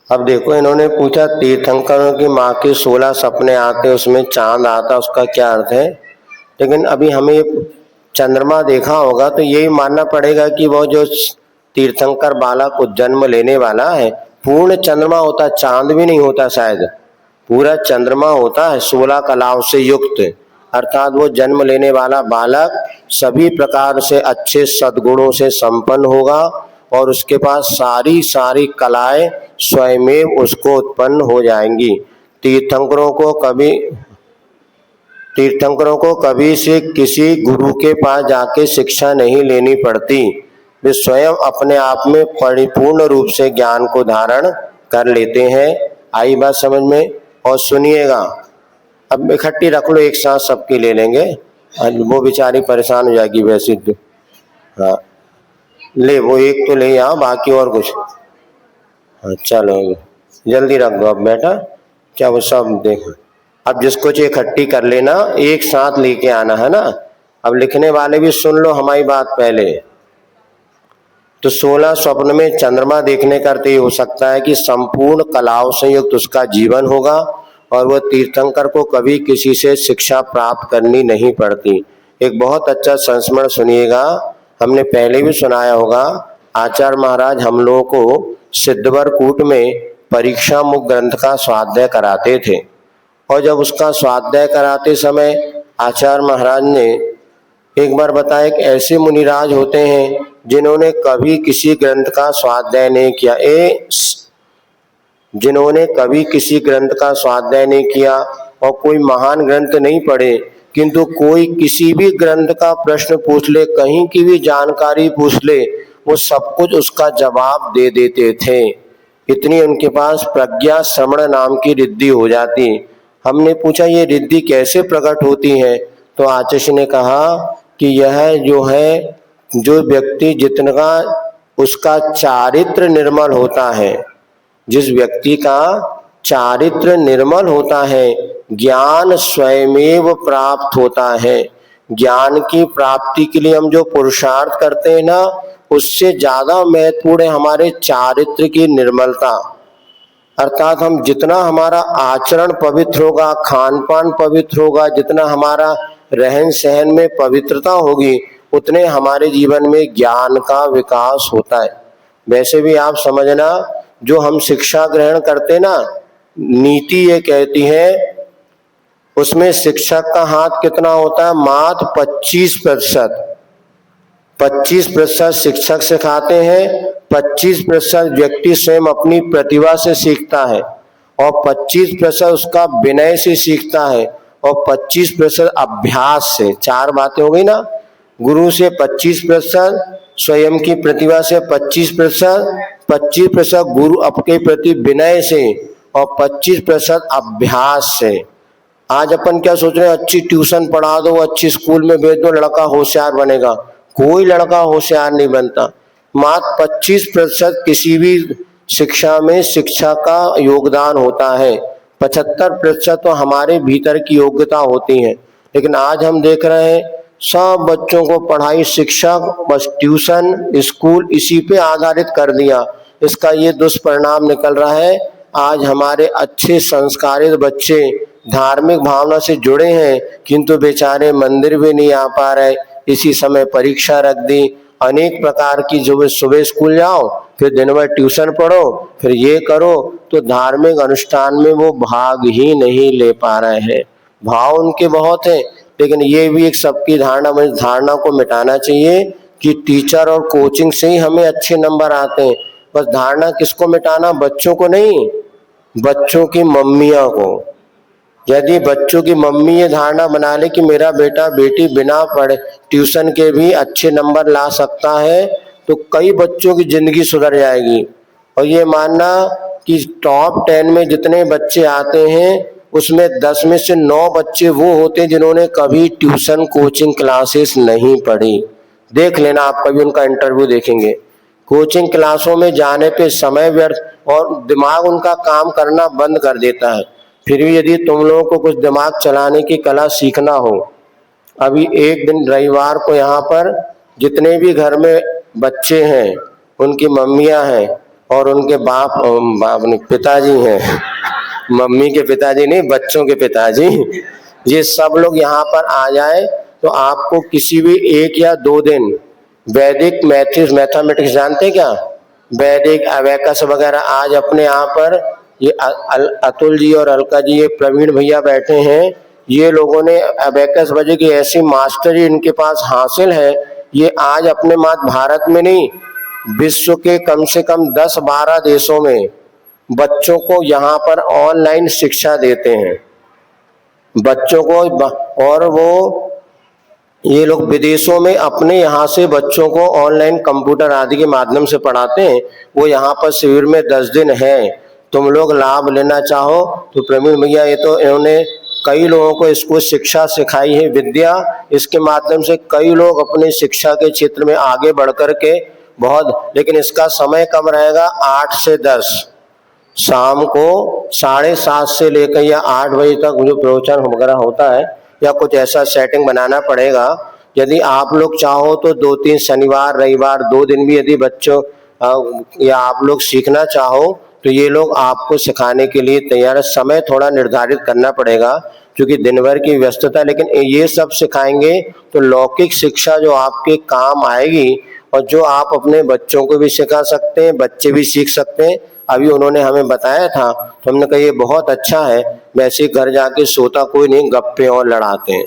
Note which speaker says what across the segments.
Speaker 1: अब देखो, इन्होंने पूछा तीर्थंकरों की माँ के 16 सपने आते, उसमें चांद आता, उसका क्या अर्थ है। लेकिन अभी हमें चंद्रमा देखा होगा तो यही मानना पड़ेगा कि वो जो तीर्थंकर बालक को जन्म लेने वाला है पूर्ण चंद्रमा होता, चांद भी नहीं होता, शायद पूरा चंद्रमा होता है 16 कलाओं से युक्त। अर्थात वो जन्म लेने वाला बालक सभी प्रकार से अच्छे सद्गुणों से संपन्न होगा और उसके पास सारी सारी कलाएं स्वयमेव उसको उत्पन्न हो जाएंगी। तीर्थंकरों को कभी से किसी गुरु के पास जाके शिक्षा नहीं लेनी पड़ती, वे स्वयं अपने आप में परिपूर्ण रूप से ज्ञान को धारण कर लेते हैं। आई बात समझ में? और सुनिएगा, अब इकट्ठी रख लो, एक साथ सबकी ले लेंगे, वो बेचारी परेशान हो जाएगी वैसे तो। हाँ ले, वो एक तो ले आओ, बाकी और कुछ। हाँ चलो जल्दी रख दो अब बेटा, क्या वो सब देखो। अब जिसको चाहिए इकट्ठी कर लेना, एक साथ लेके आना है ना। अब लिखने वाले भी सुन लो हमारी बात पहले। तो 16 स्वप्न में चंद्रमा देखने का अर्थ ये हो सकता है कि संपूर्ण कलाओं से युक्त उसका जीवन होगा और वह तीर्थंकर को कभी किसी से शिक्षा प्राप्त करनी नहीं पड़ती। एक बहुत अच्छा संस्मरण सुनिएगा, हमने पहले भी सुनाया होगा। आचार्य महाराज हम लोगों को सिद्धवर कूट में परीक्षा मुख ग्रंथ का स्वाध्याय कराते थे और जब उसका स्वाध्याय कराते समय आचार्य महाराज ने एक बार बताया कि ऐसे मुनिराज होते हैं जिन्होंने कभी किसी ग्रंथ का स्वाध्याय नहीं किया। जिन्होंने कभी किसी ग्रंथ का स्वाध्याय नहीं किया और कोई महान ग्रंथ नहीं पढ़े, किंतु कोई किसी भी ग्रंथ का प्रश्न पूछ ले, कहीं की भी जानकारी पूछ ले, वो सब कुछ उसका जवाब दे देते थे। इतनी उनके पास प्रज्ञा श्रवण नाम की रिद्धि हो जाती। हमने पूछा ये रिद्धि कैसे प्रकट होती है, तो आचार्य ने कहा कि यह जो है, जो व्यक्ति जितना उसका चारित्र निर्मल होता है, जिस व्यक्ति का चारित्र निर्मल होता है, ज्ञान स्वयमेव प्राप्त होता है। ज्ञान की प्राप्ति के लिए हम जो पुरुषार्थ करते हैं ना, उससे ज्यादा महत्वपूर्ण है हमारे चारित्र की निर्मलता। अर्थात हम जितना हमारा आचरण पवित्र होगा, खान पान पवित्र होगा, जितना हमारा रहन सहन में पवित्रता होगी, उतने हमारे जीवन में ज्ञान का विकास होता है। वैसे भी आप समझना, जो हम शिक्षा ग्रहण करते ना, नीति ये कहती है उसमें शिक्षक का हाथ कितना होता है, मात्र 25%। 25% शिक्षक सिखाते हैं, 25% व्यक्ति स्वयं अपनी प्रतिभा से सीखता है और 25% उसका विनय से सीखता है और 25% अभ्यास से। 4 बातें हो गई ना, गुरु से 25%, स्वयं की प्रतिभा से 25%, 25% गुरु आपके प्रति विनय से और 25% अभ्यास से। आज अपन क्या सोच रहे हैं, अच्छी ट्यूशन पढ़ा दो, अच्छी स्कूल में भेज दो, लड़का होशियार बनेगा। कोई लड़का होशियार नहीं बनता। मात्र 25% किसी भी शिक्षा में शिक्षा का योगदान होता है, 75% तो हमारे भीतर की योग्यता होती है। लेकिन आज हम देख रहे हैं सब बच्चों को पढ़ाई, शिक्षा बस ट्यूशन, स्कूल इसी पे आधारित कर दिया। इसका ये दुष्परिणाम निकल रहा है, आज हमारे अच्छे संस्कारित बच्चे धार्मिक भावना से जुड़े हैं किंतु बेचारे मंदिर भी नहीं आ पा रहे। इसी समय परीक्षा रख दी, अनेक प्रकार की, जो सुबह स्कूल जाओ, फिर दिन भर ट्यूशन पढ़ो, फिर ये करो, तो धार्मिक अनुष्ठान में वो भाग ही नहीं ले पा रहे हैं। भाव उनके बहुत है, लेकिन ये भी एक सबकी धारणा, मुझे धारणा को मिटाना चाहिए कि टीचर और कोचिंग से ही हमें अच्छे नंबर आते हैं। बस धारणा किसको मिटाना, बच्चों को नहीं, बच्चों की मम्मियों को। यदि बच्चों की मम्मी ये धारणा बना ले कि मेरा बेटा बेटी बिना पढ़े ट्यूशन के भी अच्छे नंबर ला सकता है, तो कई बच्चों की जिंदगी सुधर जाएगी। और ये मानना कि टॉप 10 में जितने बच्चे आते हैं उसमें 10 में से 9 बच्चे वो होते हैं जिन्होंने कभी ट्यूशन कोचिंग क्लासेस नहीं पढ़ी। देख लेना, आप कभी उनका इंटरव्यू देखेंगे, कोचिंग क्लासों में जाने पे समय व्यर्थ और दिमाग उनका काम करना बंद कर देता है। फिर भी यदि तुम लोगों को कुछ दिमाग चलाने की कला सीखना हो, अभी एक दिन रविवार को यहाँ पर जितने भी घर में बच्चे हैं, उनकी मम्मियाँ हैं, और उनके बाप नहीं, पिताजी हैं, मम्मी के पिताजी नहीं, बच्चों के पिताजी, ये सब लोग यहाँ पर आ जाए तो आपको किसी भी 1 या 2 दिन वैदिक मैथमेटिक्स जानते क्या, वैदिक अबेकस वगैरह, आज अपने यहाँ पर ये अतुल जी और अलका जी, ये प्रवीण भैया बैठे हैं, ये लोगों ने अबेकस वजह की ऐसी मास्टरी इनके पास हासिल है, ये आज अपने मात्र भारत में नहीं, विश्व के कम से कम 10-12 देशों में बच्चों को यहाँ पर ऑनलाइन शिक्षा देते हैं बच्चों को। और वो ये लोग विदेशों में अपने यहाँ से बच्चों को ऑनलाइन कंप्यूटर आदि के माध्यम से पढ़ाते हैं। वो यहाँ पर शिविर में 10 दिन है, तुम लोग लाभ लेना चाहो तो प्रवीण भैया, ये तो इन्होंने कई लोगों को इसको शिक्षा सिखाई है, विद्या, इसके माध्यम से कई लोग अपने शिक्षा के क्षेत्र में आगे बढ़ कर के बहुत, लेकिन इसका समय कब रहेगा, 8 से 10 शाम को 7:30 से लेकर या 8 बजे तक जो प्रवचन वगैरह होता है, या कुछ ऐसा सेटिंग बनाना पड़ेगा। यदि आप लोग चाहो तो 2-3 शनिवार रविवार 2 दिन भी यदि बच्चों या आप लोग सीखना चाहो तो ये लोग आपको सिखाने के लिए तैयार है। समय थोड़ा निर्धारित करना पड़ेगा क्योंकि दिन भर की व्यस्तता, लेकिन ये सब सिखाएंगे तो लौकिक शिक्षा जो आपके काम आएगी और जो आप अपने बच्चों को भी सिखा सकते हैं, बच्चे भी सीख सकते हैं। अभी उन्होंने हमें बताया था तो हमने कहा ये बहुत अच्छा है, वैसे घर जाके सोता कोई नहीं, गप्पे और लड़ाते हैं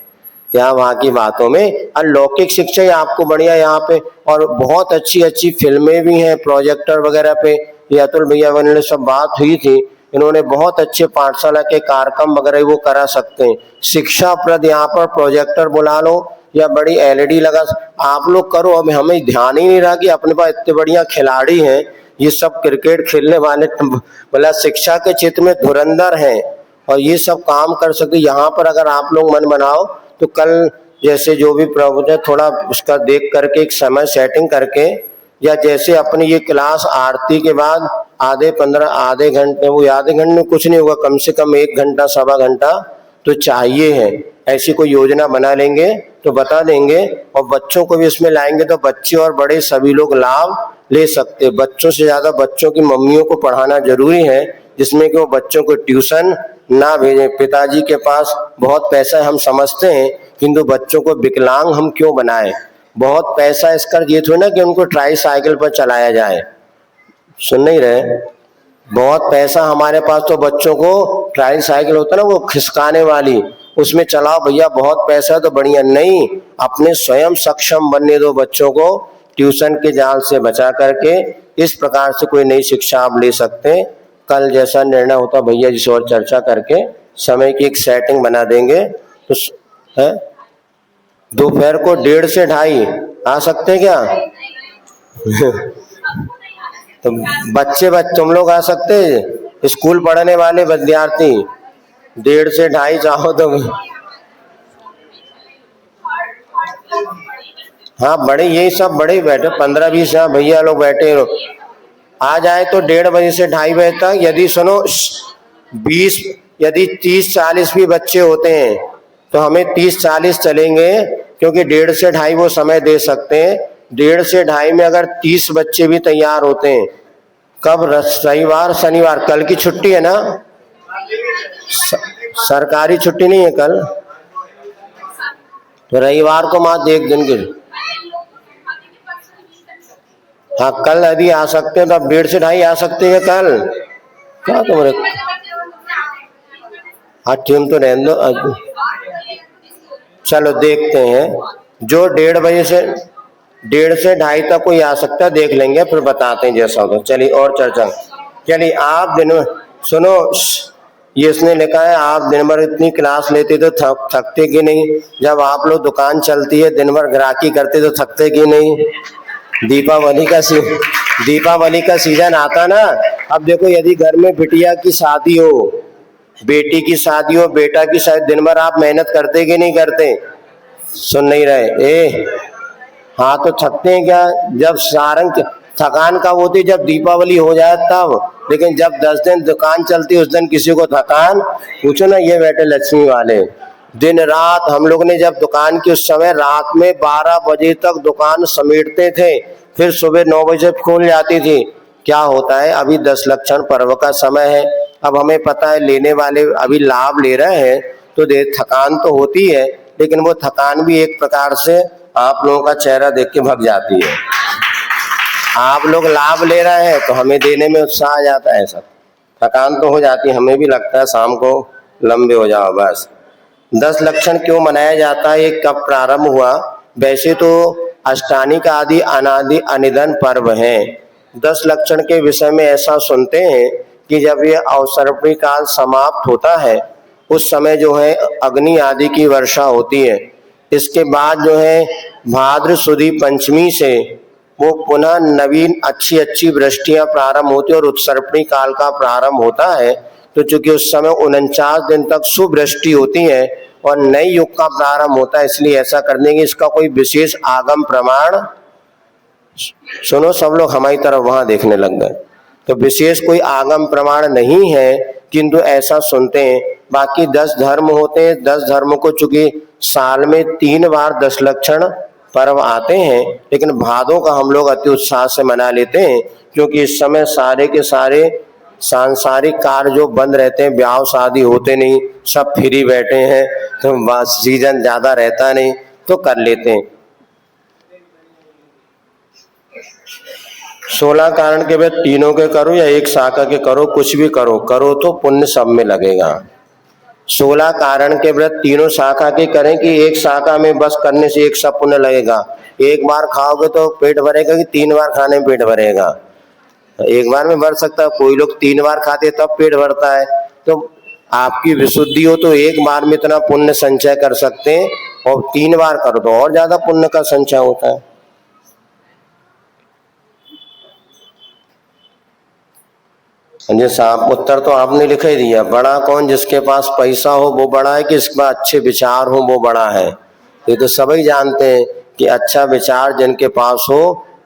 Speaker 1: यहाँ वहाँ की बातों में। अलौकिक शिक्षा ही आपको बढ़िया यहाँ पे, और बहुत अच्छी अच्छी फिल्में भी हैं प्रोजेक्टर वगैरह पे। ये अतुल भैया वाले सब बात हुई थी, इन्होंने बहुत अच्छे पाठशाला के कार्यक्रम वगैरह वो करा सकते हैं। शिक्षाप्रद यहाँ पर प्रोजेक्टर बुला लो या बड़ी LED लगा, आप लोग करो। अब हमें ध्यान ही नहीं रहा कि अपने पास इतने बढ़िया खिलाड़ी हैं, ये सब क्रिकेट खेलने वाले, मतलब शिक्षा के क्षेत्र में धुरंधर हैं और ये सब काम कर सकते। यहाँ पर अगर आप लोग मन बनाओ तो कल जैसे जो भी प्रवचन थोड़ा उसका देख करके एक समय सेटिंग करके, या जैसे अपनी ये क्लास आरती के बाद आधे घंटे, वो आधे घंटे में कुछ नहीं होगा, कम से कम 1 घंटा 1.25 घंटा तो चाहिए है। ऐसी कोई योजना बना लेंगे तो बता देंगे और बच्चों को भी इसमें लाएंगे तो बच्चे और बड़े सभी लोग लाभ ले सकते। बच्चों से ज्यादा बच्चों की मम्मियों को पढ़ाना जरूरी है, जिसमें कि वो बच्चों को ट्यूशन ना भेजें। पिताजी के पास बहुत पैसा हम समझते हैं, किंतु बच्चों को विकलांग हम क्यों बनाएं। बहुत पैसा इसका ये थोड़ी ना कि उनको ट्राईसाइकिल पर चलाया जाए, सुन नहीं रहे। बहुत पैसा हमारे पास तो बच्चों को ट्राईसाइकिल होता है ना वो खिसकाने वाली, उसमें चलाओ भैया, बहुत पैसा तो बढ़िया नहीं। अपने स्वयं सक्षम बनने दो बच्चों को, ट्यूशन के जाल से बचा करके। इस प्रकार से कोई नई शिक्षा आप ले सकते हैं। कल जैसा निर्णय होता भैया जी से और चर्चा करके समय की एक सेटिंग बना देंगे। तो है दोपहर को 1:30 से 2:30 आ सकते हैं क्या? तो बच्चे तुम लोग आ सकते हैं, स्कूल पढ़ने वाले विद्यार्थी 1:30 से 2:30 चाहो तो। हाँ बड़े, यही सब बड़े बैठे 15-20 यहाँ भैया लोग बैठे आ जाए तो 1:30 बजे से 2:30 बजे तक। यदि सुनो 20 यदि 30-40 भी बच्चे होते हैं तो हमें 30-40 चलेंगे, क्योंकि 1:30 से 2:30 वो समय दे सकते हैं। 1:30 से 2:30 में अगर 30 बच्चे भी तैयार होते हैं, कब? रविवार शनिवार, कल की छुट्टी है ना, सरकारी छुट्टी नहीं है कल, तो रविवार को मात्र 1 दिन की। हाँ कल यदि आ सकते हैं तो आप 1:30 से 2:30 आ सकते हैं कल। क्या तुम्हारे हाँ टीम तो रहने दो, चलो देखते हैं। जो 1:30 बजे से 1:30 से 2:30 तक कोई आ सकता है, देख लेंगे फिर बताते हैं जैसा होगा। चलिए और चर्चा। चलिए आप दिन में सुनो, ये इसने लिखा है आप दिन भर इतनी क्लास लेते तो थकते कि नहीं? जब आप लोग दुकान चलती है दिन भर ग्राहकी करते तो थकते कि नहीं? दीपावली का सीजन आता ना, अब देखो यदि घर में बिटिया की शादी हो, बेटी की शादी हो, बेटा की शादी, दिन भर आप मेहनत करते कि नहीं करते? सुन नहीं रहे हाँ तो थकते हैं क्या? जब सारंग थकान कब होती? जब दीपावली हो जाए तब। लेकिन जब 10 दिन दुकान चलती उस दिन किसी को थकान? पूछो ना, ये बैठे लक्ष्मी वाले दिन रात हम लोग ने जब दुकान की, उस समय रात में 12 बजे तक दुकान समेटते थे, फिर सुबह 9 बजे खुल जाती थी। क्या होता है, अभी 10 लक्षण पर्व का समय है। अब हमें पता है लेने वाले अभी लाभ ले रहे हैं तो थकान तो होती है, लेकिन वो थकान भी एक प्रकार से आप लोगों का चेहरा देख के भग जाती है। आप लोग लाभ ले रहे हैं तो हमें देने में उत्साह आ जाता है। सब थकान तो हो जाती है, हमें भी लगता है शाम को लंबे हो जाओ बस। 10 लक्षण क्यों मनाया जाता है, ये कब प्रारंभ हुआ? वैसे तो अष्टानी का आदि अनादि अनिधन पर्व है। 10 लक्षण के विषय में ऐसा सुनते हैं कि जब ये अवसर्पणी काल समाप्त होता है उस समय जो है अग्नि आदि की वर्षा होती है। इसके बाद जो है भाद्र सुदी पंचमी से वो पुनः नवीन अच्छी अच्छी वृष्टियां प्रारंभ होती है और उत्सर्पणी काल का प्रारंभ होता है। तो चूंकि उस समय 49 दिन तक शुभ वृष्टि होती है और नई युग का प्रारंभ होता है, इसलिए ऐसा करने की इसका कोई विशेष आगम प्रमाण, सुनो सब लोग हमारी तरफ वहां देखने लग गए, तो विशेष कोई आगम प्रमाण नहीं है, किंतु ऐसा सुनते हैं। बाकी 10 धर्म होते हैं, 10 धर्मों को चूंकि साल में 3 बार 10 लक्षण पर्व आते हैं, लेकिन भादों का हम लोग अति उत्साह से मना लेते हैं, क्योंकि इस समय सारे के सारे सांसारिक कार्य जो बंद रहते हैं, ब्याह शादी होते नहीं, सब फ्री बैठे हैं, तो सीजन ज्यादा रहता नहीं तो कर लेते हैं। 16 कारण के व्रत तीनों के करो या एक शाखा के करो, कुछ भी करो, करो तो पुण्य सब में लगेगा। 16 कारण के व्रत तीनों शाखा के करें कि एक शाखा में बस करने से एक सब पुण्य लगेगा। एक बार खाओगे तो पेट भरेगा कि 3 बार खाने में पेट भरेगा? एक बार में भर सकता है, कोई लोग 3 बार खाते तब पेट भरता है। तो आपकी विशुद्धि हो तो एक बार में इतना पुण्य संचय कर सकते हैं, और 3 बार करो तो और ज्यादा पुण्य का संचय होता है। साहब उत्तर तो आपने लिख ही दिया, बड़ा कौन? जिसके पास पैसा हो वो बड़ा है कि इसके पास अच्छे विचार हो वो बड़ा है? ये तो सभी जानते हैं कि अच्छा विचार जिनके पास हो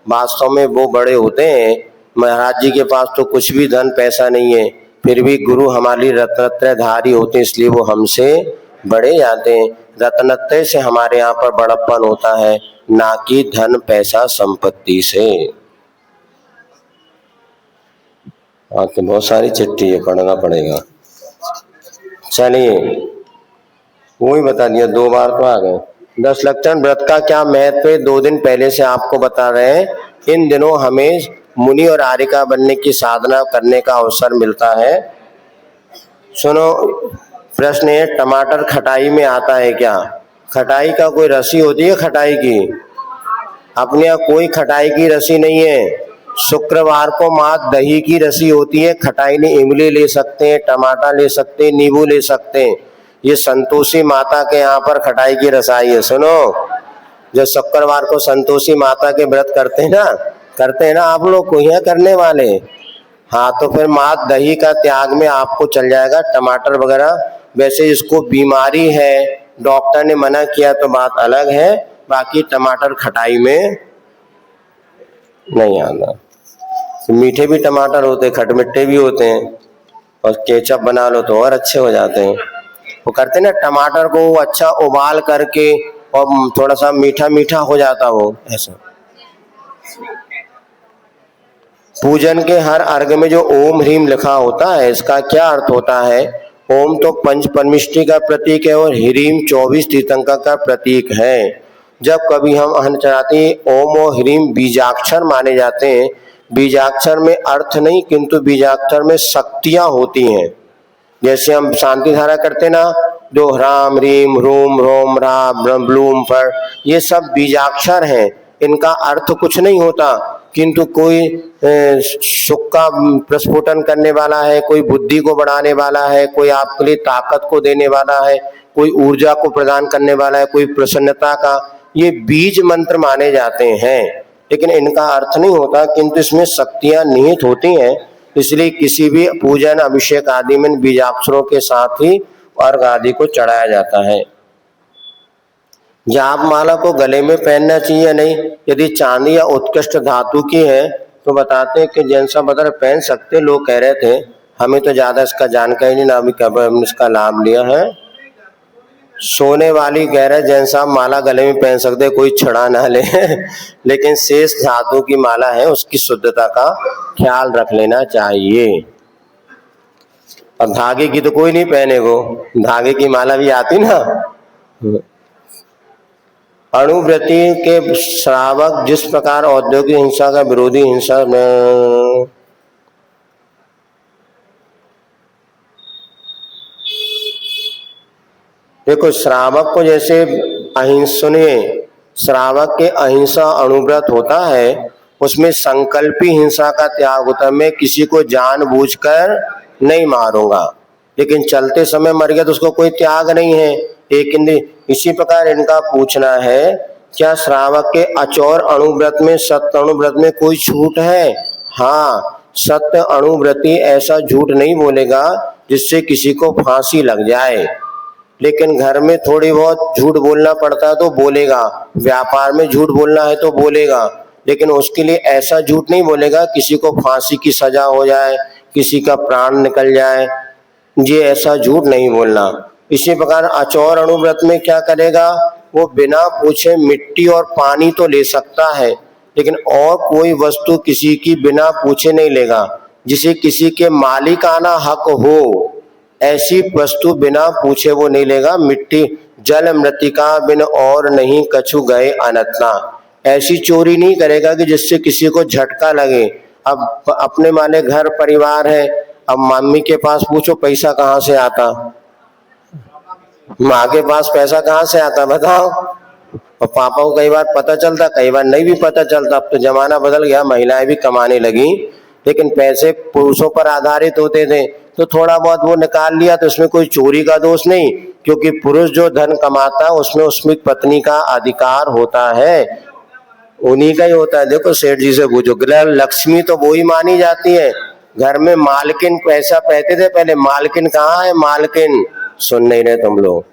Speaker 1: वास्तव में वो बड़े होते हैं। महाराज जी के पास तो कुछ भी धन पैसा नहीं है, फिर भी गुरु हमारी रत्नत्रयधारी होते हैं, इसलिए वो हमसे बड़े जाते हैं। रत्नत्रय से हमारे यहाँ पर बड़प्पन होता है, ना कि धन पैसा संपत्ति से। आपके बहुत सारी चिट्ठी है, पढ़ना पड़ेगा। चलिए वो ही बता दिया, 2 बार तो आ गए। 10 लक्षण व्रत का क्या महत्व है, 2 दिन पहले से आपको बता रहे हैं। इन दिनों हमें मुनि और आर्यिका बनने की साधना करने का अवसर मिलता है। सुनो, प्रश्न है, टमाटर खटाई में आता है क्या? खटाई का कोई रसी होती है खटाई की? अपने यहाँ कोई खटाई की रसी नहीं है। शुक्रवार को मात्र दही की रसी होती है। खटाई में इमली ले सकते हैं, टमाटर ले सकते हैं, नींबू ले सकते हैं। ये संतोषी माता के यहाँ पर खटाई की रसाई है। सुनो, जो शुक्रवार को संतोषी माता के व्रत करते हैं ना आप लोग को यहाँ करने वाले, हाँ, तो फिर मात्र दही का त्याग में आपको चल जाएगा, टमाटर वगैरह। वैसे इसको बीमारी है, डॉक्टर ने मना किया तो बात अलग है, बाकी टमाटर खटाई में नहीं आना। तो मीठे भी टमाटर होते हैं, खटमिट्ठे भी होते हैं, और केचप बना लो तो और अच्छे हो जाते हैं। वो करते ना टमाटर को अच्छा उबाल करके और थोड़ा सा मीठा मीठा हो जाता वो ऐसा। पूजन के हर अर्घ में जो ओम ह्रीम लिखा होता है, इसका क्या अर्थ होता है? ओम तो पंच परमिष्टि का प्रतीक है और ह्रीम 24 तीर्थंकर का प्रतीक है। जब कभी हम अहन चढ़ाते हैं, ओम और ह्रीम बीजाक्षर माने जाते हैं। बीजाक्षर में अर्थ नहीं, किंतु बीजाक्षर में शक्तियां होती हैं। जैसे हम शांति धारा करते ना, जो ह्राम ह्रीम ह्रूम ह्रोम ह्रा ब्रह्म ब्लूम पर, ये सब बीजाक्षर हैं। इनका अर्थ कुछ नहीं होता, किंतु कोई सुख का प्रस्फुटन करने वाला है, कोई बुद्धि को बढ़ाने वाला है, कोई आपके लिए ताकत को देने वाला है, कोई ऊर्जा को प्रदान करने वाला है, कोई प्रसन्नता का, ये बीज मंत्र माने जाते हैं। लेकिन इनका अर्थ नहीं होता, किंतु इसमें शक्तियां निहित होती हैं। इसलिए किसी भी पूजन अभिषेक आदि में बीजाक्षरों के साथ ही अर्घ आदि को चढ़ाया जाता है। जाप माला को गले में पहनना चाहिए या नहीं? यदि चांदी या उत्कृष्ट धातु की है तो बताते हैं कि जैसा बदर पहन सकते। लोग कह रहे थे, हमें तो ज्यादा इसका जानकारी नहीं ना, अभी कब हमने इसका लाभ लिया है। सोने वाली कह रहे जैन साहब माला गले में पहन सकते, कोई छड़ा ना ले लेकिन शेष धातु की माला है, उसकी शुद्धता का ख्याल रख लेना चाहिए। और धागे की तो कोई नहीं पहने को, धागे की माला भी आती ना। अणुव्रति के श्रावक जिस प्रकार औद्योगिक हिंसा का विरोधी हिंसा में देखो, श्रावक को जैसे अहिंसनीय श्रावक के अहिंसा अणुव्रत होता है, उसमें संकल्पी हिंसा का त्याग होता है। मैं किसी को जानबूझकर नहीं मारूंगा, लेकिन चलते समय मर गया तो उसको कोई त्याग नहीं है, एक इंद्रिय। इसी प्रकार इनका पूछना है, क्या श्रावक के अचौर अणुव्रत में सत्य अणुव्रत में कोई छूट है? हाँ, सत्य अणुव्रति ऐसा झूठ नहीं बोलेगा जिससे किसी को फांसी लग जाए, लेकिन घर में थोड़ी बहुत झूठ बोलना पड़ता है तो बोलेगा, व्यापार में झूठ बोलना है तो बोलेगा, लेकिन उसके लिए ऐसा झूठ नहीं बोलेगा किसी को फांसी की सजा हो जाए, किसी का प्राण निकल जाए, ये ऐसा झूठ नहीं बोलना। इसी प्रकार अचौर अणुव्रत में क्या करेगा, वो बिना पूछे मिट्टी और पानी तो ले सकता है, लेकिन और कोई वस्तु किसी की बिना पूछे नहीं लेगा। जिसे किसी के मालिकाना हक हो ऐसी वस्तु बिना पूछे वो नहीं लेगा। मिट्टी जल मृतिका बिन और नहीं कछु गए अनतना, ऐसी चोरी नहीं करेगा कि जिससे किसी को झटका लगे। अब अपने माने घर परिवार है, अब मम्मी के पास पूछो पैसा कहाँ से आता, माँ के पास पैसा कहाँ से आता बताओ। और पापा को कई बार पता चलता, कई बार नहीं भी पता चलता। अब तो जमाना बदल गया, महिलाएं भी कमाने लगी, लेकिन पैसे पुरुषों पर आधारित होते थे, तो थोड़ा बहुत वो निकाल लिया तो उसमें कोई चोरी का दोष नहीं, क्योंकि पुरुष जो धन कमाता है उसमें उसमें पत्नी का अधिकार होता है, उन्हीं का ही होता है। देखो सेठ जी से पूछो, गृह लक्ष्मी तो वो ही मानी जाती है। घर में मालकिन पैसा कहते थे पहले, मालकिन कहाँ है? मालकिन सुन नहीं रहे तुम लोग।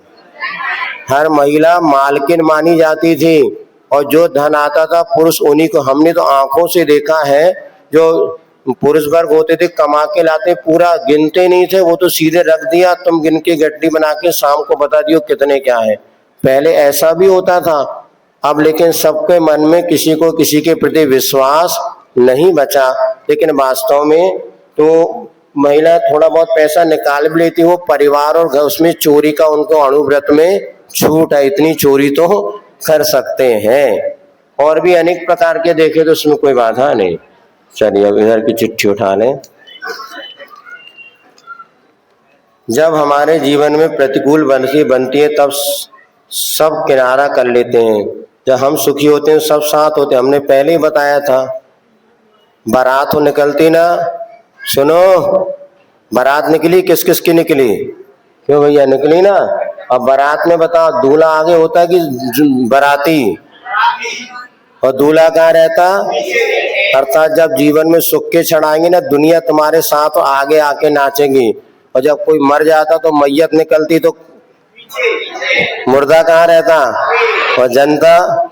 Speaker 1: हर महिला मालकिन मानी जाती थी, और जो धन आता था पुरुष उन्हीं को। हमने तो आंखों से देखा है, जो पुरुष वर्ग होते थे कमा के लाते, पूरा गिनते नहीं थे, वो तो सीधे रख दिया, तुम गिन के गड्डी बना के शाम को बता दियो कितने क्या है। पहले ऐसा भी होता था। अब लेकिन सबके मन में किसी को किसी के प्रति विश्वास नहीं बचा। लेकिन वास्तव में तो महिला थोड़ा बहुत पैसा निकाल भी लेती, वो परिवार और घर, उसमें चोरी का उनको अणुव्रत में छूट है, इतनी चोरी तो कर सकते हैं। और भी अनेक प्रकार के देखे तो उसमें कोई बाधा नहीं। चलिए अब इधर की चिट्ठी उठा लें। जब हमारे जीवन में प्रतिकूल बनती है तब सब किनारा कर लेते हैं। जब हम सुखी होते हैं सब साथ होते हैं। हमने पहले ही बताया था, बारात हो निकलती ना, सुनो, बारात निकली, किस किस की निकली? क्यों भैया निकली ना। अब बारात में बताओ, दूल्हा आगे होता है कि बाराती? और दूल्हा कहाँ रहता? अर्थात जब जीवन में सुख के क्षण आएंगे ना, दुनिया तुम्हारे साथ आगे आके नाचेगी, और जब कोई मर जाता तो मैयत निकलती तो मुर्दा कहाँ रहता? और जनता।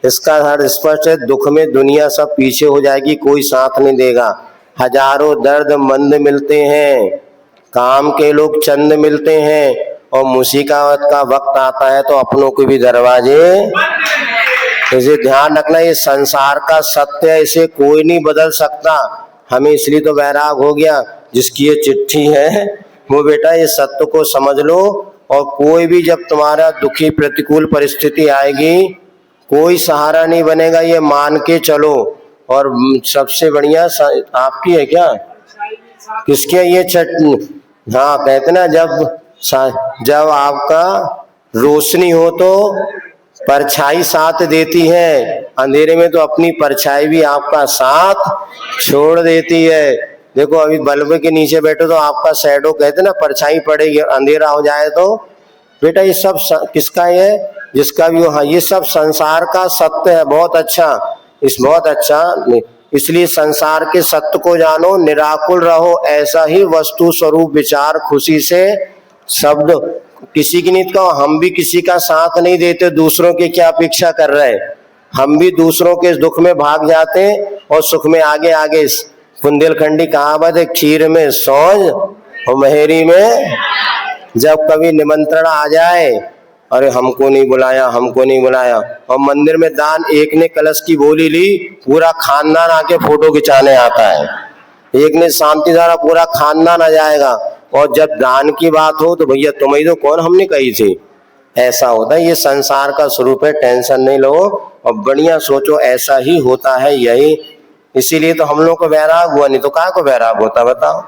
Speaker 1: इसका अर्थ स्पष्ट है, दुख में दुनिया सब पीछे हो जाएगी, कोई साथ नहीं देगा। हजारों दर्द मंद मिलते हैं, काम के लोग चंद मिलते हैं, और मुसीबत का वक्त आता है तो अपनों के भी दरवाजे। इसे ध्यान रखना, ये संसार का सत्य है, इसे कोई नहीं बदल सकता। हमें इसलिए तो वैराग हो गया। जिसकी ये चिट्ठी है वो बेटा ये सत्य को समझ लो, और कोई भी जब तुम्हारा दुखी प्रतिकूल परिस्थिति आएगी, कोई सहारा नहीं बनेगा, ये मान के चलो। और सबसे बढ़िया आपकी है क्या? किसकी है ये चटनी? हाँ, कहते ना जब आपका रोशनी हो तो परछाई साथ देती है, अंधेरे में तो अपनी परछाई भी आपका साथ छोड़ देती है। देखो अभी बल्ब के नीचे बैठो तो आपका शैडो, कहते ना परछाई पड़ेगी, अंधेरा हो जाए तो। बेटा ये सब किसका है? जिसका भी हो। हाँ, ये सब संसार का सत्य है। बहुत अच्छा, बहुत अच्छा। इसलिए संसार के सत्य को जानो, निराकुल रहो, ऐसा ही वस्तु स्वरूप विचार खुशी से। शब्द किसी की नहीं कहो, हम भी किसी का साथ नहीं देते, दूसरों की क्या अपेक्षा कर रहे हैं? हम भी दूसरों के दुख में भाग जाते हैं और सुख में आगे आगे। बुंदेलखंडी कहावत है, खीर में सौंज और महेरी में जब कभी निमंत्रण आ जाए, अरे हमको नहीं बुलाया, हमको नहीं बुलाया, और मंदिर में दान, एक ने कलश की बोली ली, पूरा खानदान आके फोटो खिंचाने आता है। एक ने शांति द्वारा, पूरा खानदान आ जाएगा, और जब दान की बात हो तो भैया तुम ही तो कौन, हमने कही थी। ऐसा होता है, ये संसार का स्वरूप है, टेंशन नहीं लो और बढ़िया सोचो, ऐसा ही होता है यही। इसीलिए तो हम लोग को वैराग हुआ, नहीं तो काय को वैराग होता बताओ।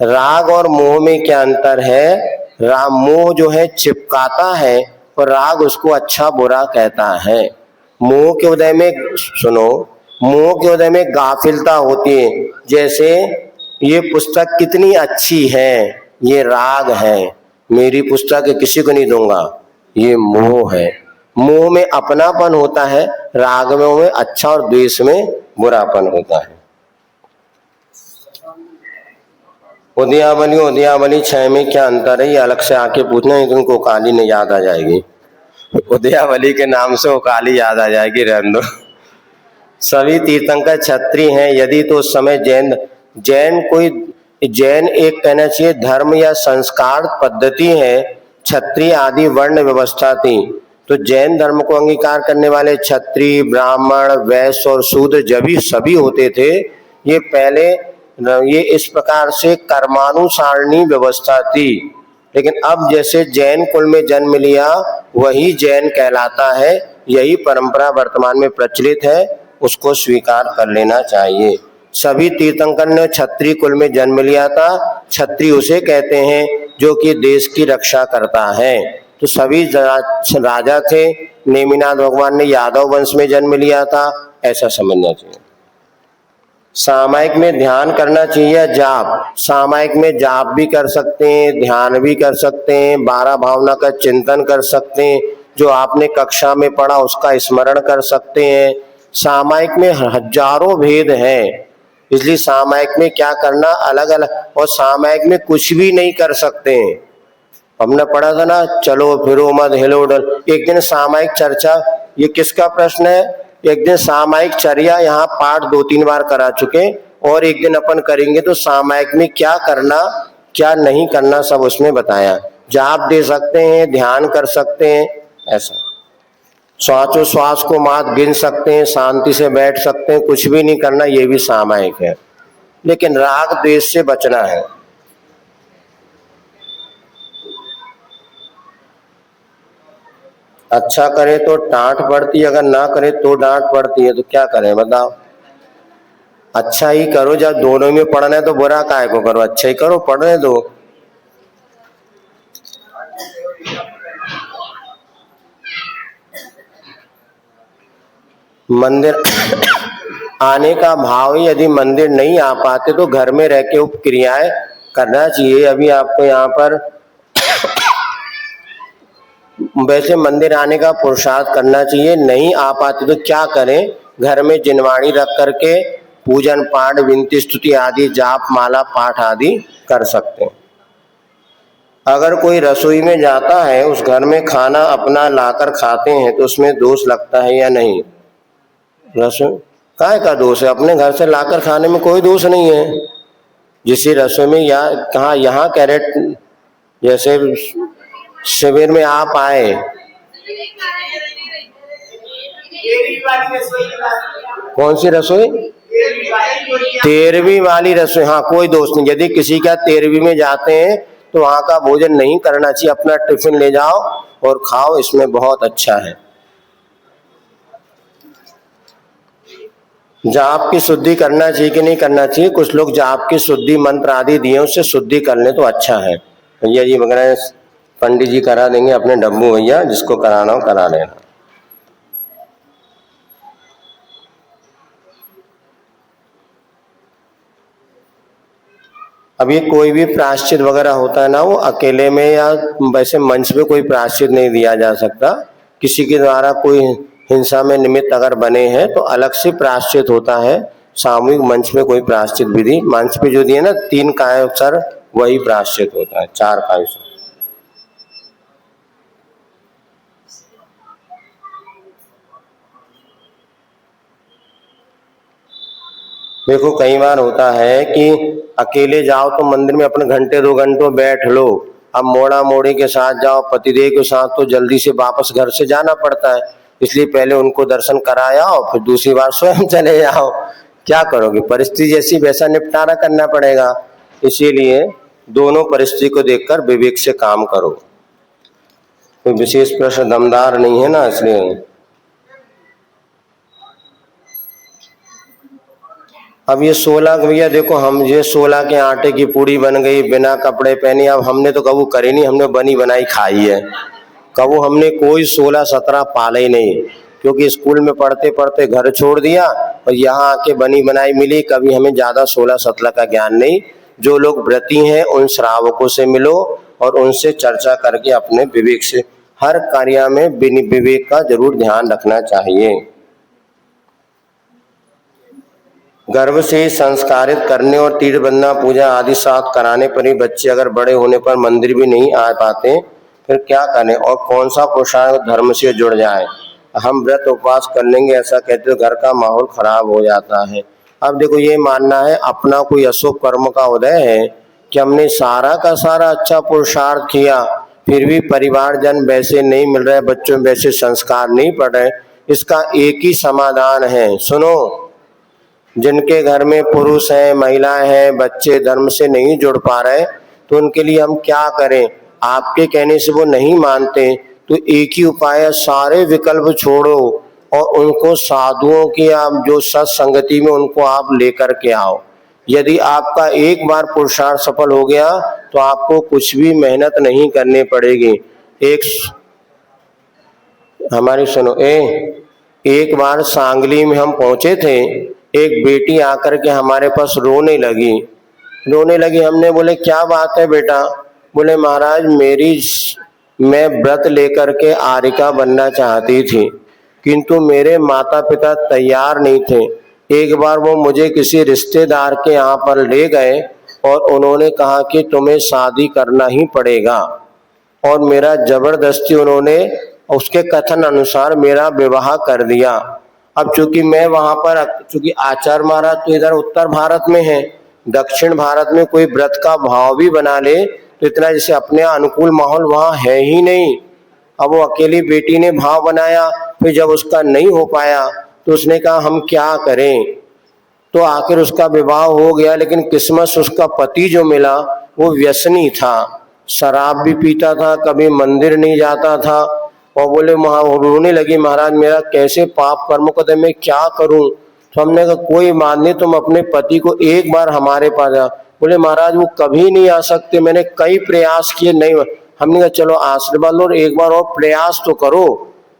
Speaker 1: राग और मोह में क्या अंतर है? राग, मोह जो है चिपकाता है और राग उसको अच्छा बुरा कहता है। मोह के उदय में, सुनो, मोह के उदय में गाफिलता होती है। जैसे ये पुस्तक कितनी अच्छी है, ये राग है, मेरी पुस्तक किसी को नहीं दूंगा, ये मोह है। मोह में अपनापन होता है, राग में अच्छा और द्वेष में बुरापन होता है। उदयावली उदयावली 6 में क्या अंतर है, ये अलग से आके पूछना है, तुमको काली नहीं याद आ जाएगी। उदयावली के नाम से वो काली याद आ जाएगी, रहने दो। सभी तीर्थंकर क्षत्रिय हैं यदि, तो उस समय जैन जैन एक कहना चाहिए धर्म या संस्कार पद्धति है, क्षत्रिय आदि वर्ण व्यवस्था थी। तो जैन धर्म को अंगीकार करने वाले क्षत्रिय, ब्राह्मण, वैश्य और शूद्र जब भी सभी होते थे। ये पहले ये इस प्रकार से कर्मानुसारणी व्यवस्था थी। लेकिन अब जैसे जैन कुल में जन्म लिया, वही जैन कहलाता है। यही परंपरा वर्तमान में प्रचलित है, उसको स्वीकार कर लेना चाहिए। सभी तीर्थंकर ने क्षत्रिय कुल में जन्म लिया था। क्षत्रिय उसे कहते हैं जो कि देश की रक्षा करता है। तो सभी राजा थे। नेमिनाथ भगवान ने यादव वंश में जन्म लिया था, ऐसा समझना चाहिए। सामायिक में ध्यान करना चाहिए, जाप। सामायिक में जाप भी कर सकते हैं, ध्यान भी कर सकते हैं, 12 भावना का चिंतन कर सकते हैं, जो आपने कक्षा में पढ़ा उसका स्मरण कर सकते हैं। सामायिक में हजारों भेद हैं, इसलिए सामायिक में क्या करना अलग अलग, और सामायिक में कुछ भी नहीं कर सकते हैं। हमने पढ़ा था ना, चलो फिरो मत हिलो डल। एक दिन सामायिक चर्चा, ये किसका प्रश्न है? एक दिन सामायिक चर्या यहाँ पाठ 2-3 बार करा चुके, और एक दिन अपन करेंगे तो सामायिक में क्या करना क्या नहीं करना सब उसमें बताया। जाप दे सकते हैं, ध्यान कर सकते हैं, ऐसा श्वास को मात गिन सकते हैं, शांति से बैठ सकते हैं, कुछ भी नहीं करना, ये भी सामायिक है। लेकिन राग द्वेष से बचना है। अच्छा करे तो डांट पड़ती है, अगर ना करे तो डांट पड़ती है, तो क्या करें बताओ। अच्छा ही करो, जब दोनों में पढ़ना है तो बुरा काहे को करो, अच्छा ही करो, पढ़ने दो। मंदिर आने का भाव, यदि मंदिर नहीं आ पाते तो घर में रह के उपक्रियाएं करना चाहिए। अभी आपको यहाँ पर वैसे मंदिर आने का पुरुषार्थ करना चाहिए। नहीं आ पाते तो क्या करें, घर में जिनवाणी रख करके पूजन पाठ, विनती स्तुति आदि, जाप माला पाठ आदि कर सकते हैं। अगर कोई रसोई में जाता है, उस घर में खाना अपना लाकर खाते हैं, तो उसमें दोष लगता है या नहीं? रसोई काय का दोष है? अपने घर से लाकर खाने में कोई दोष नहीं है। जिस रसोई में या कहा यहाँ कैरेट, जैसे शिविर में आप आए, कौन सी रसोई? 13वीं वाली रसोई, हाँ कोई दोष नहीं। यदि किसी का 13वीं में जाते हैं तो वहां का भोजन नहीं करना चाहिए, अपना टिफिन ले जाओ और खाओ, इसमें बहुत अच्छा है। जाप की शुद्धि करना चाहिए कि नहीं करना चाहिए? कुछ लोग जाप की शुद्धि मंत्र आदि दिए, उससे शुद्धि कर ले तो अच्छा है। भैया जी वगैरह पंडित जी करा देंगे, अपने डब्बू भैया, जिसको कराना हो करा लेना। अब ये कोई भी प्रायश्चित वगैरह होता है ना, वो अकेले में या वैसे मंच पे कोई प्रायश्चित नहीं दिया जा सकता। किसी के द्वारा कोई हिंसा में निमित्त अगर बने हैं तो अलग से प्रायश्चित होता है। सामूहिक मंच पे कोई प्रायश्चित विधि, मंच पे जो दिए ना 3 कायोत्सर्ग, वही प्रायश्चित होता है, 4 कायोत्सर्ग। देखो कई बार होता है कि अकेले जाओ तो मंदिर में अपने घंटे 2 घंटों बैठ लो, अब मोड़ा मोड़ी के साथ जाओ, पतिदेव के साथ तो जल्दी से वापस घर से जाना पड़ता है, इसलिए पहले उनको दर्शन कराया और फिर दूसरी बार स्वयं चले जाओ। क्या करोगे, परिस्थिति जैसी वैसा निपटारा करना पड़ेगा। इसीलिए दोनों परिस्थिति को देखकर विवेक से काम करो। कोई विशेष प्रश्न दमदार नहीं है ना, इसलिए अब ये 16 भैया देखो, हम ये 16 के आटे की पूड़ी बन गई बिना कपड़े पहने। अब हमने तो कबू करी नहीं, हमने बनी बनाई खाई है। कबू हमने कोई 16-17 पाले ही नहीं, क्योंकि स्कूल में पढ़ते पढ़ते घर छोड़ दिया और यहाँ आके बनी बनाई मिली। कभी हमें ज्यादा 16-17 का ज्ञान नहीं। जो लोग व्रती हैं उन श्रावकों से मिलो और उनसे चर्चा करके अपने विवेक से हर कार्य में विवेक का जरूर ध्यान रखना चाहिए। गर्भ से ही संस्कारित करने और तीर्थ बंदना पूजा आदि साथ कराने पर ही बच्चे अगर बड़े होने पर मंदिर भी नहीं आ पाते, फिर क्या करें और कौन सा पुरुषार्थ धर्म से जुड़ जाए। हम व्रत उपवास कर लेंगे ऐसा कहते, घर का माहौल खराब हो जाता है। अब देखो, ये मानना है अपना कोई अशुभ कर्म का उदय है कि हमने सारा का सारा अच्छा पुरुषार्थ किया, फिर भी परिवारजन वैसे नहीं मिल रहे, बच्चों में वैसे संस्कार नहीं पड़ रहे। इसका एक ही समाधान है, सुनो। जिनके घर में पुरुष हैं, महिलाएं हैं, बच्चे धर्म से नहीं जुड़ पा रहे, तो उनके लिए हम क्या करें। आपके कहने से वो नहीं मानते तो एक ही उपाय है, सारे विकल्प छोड़ो और उनको साधुओं की आप जो सत्संगति में उनको आप लेकर के आओ। यदि आपका एक बार पुरुषार्थ सफल हो गया तो आपको कुछ भी मेहनत नहीं करनी पड़ेगी। हमारी सुनो, एक बार सांगली में हम पहुंचे थे, एक बेटी आकर के हमारे पास रोने लगी। हमने बोले क्या बात है बेटा। बोले महाराज मैं व्रत लेकर के आरिका बनना चाहती थी, किंतु मेरे माता पिता तैयार नहीं थे। एक बार वो मुझे किसी रिश्तेदार के यहाँ पर ले गए और उन्होंने कहा कि तुम्हें शादी करना ही पड़ेगा, और मेरा जबरदस्ती उन्होंने उसके कथन अनुसार मेरा विवाह कर दिया। अब चूंकि मैं वहां पर, चूंकि आचार्य महाराज तो इधर उत्तर भारत में है, दक्षिण भारत में कोई व्रत का भाव भी बना ले तो इतना जैसे अपने अनुकूल माहौल वहां है ही नहीं। अब वो अकेली बेटी ने भाव बनाया, फिर जब उसका नहीं हो पाया तो उसने कहा हम क्या करें। तो आखिर उसका विवाह हो गया, लेकिन किस्मत से उसका पति जो मिला वो व्यसनी था, शराब भी पीता था, कभी मंदिर नहीं जाता था। और बोले रोने लगी, महाराज मेरा कैसे पाप कर्म को मैं क्या करूं। तो हमने कहा कोई बात नहीं, तुम अपने पति को एक बार हमारे पास आ। बोले महाराज वो कभी नहीं आ सकते, मैंने कई प्रयास किए नहीं। हमने कहा चलो आशीर्वाद लो, एक बार और प्रयास तो करो।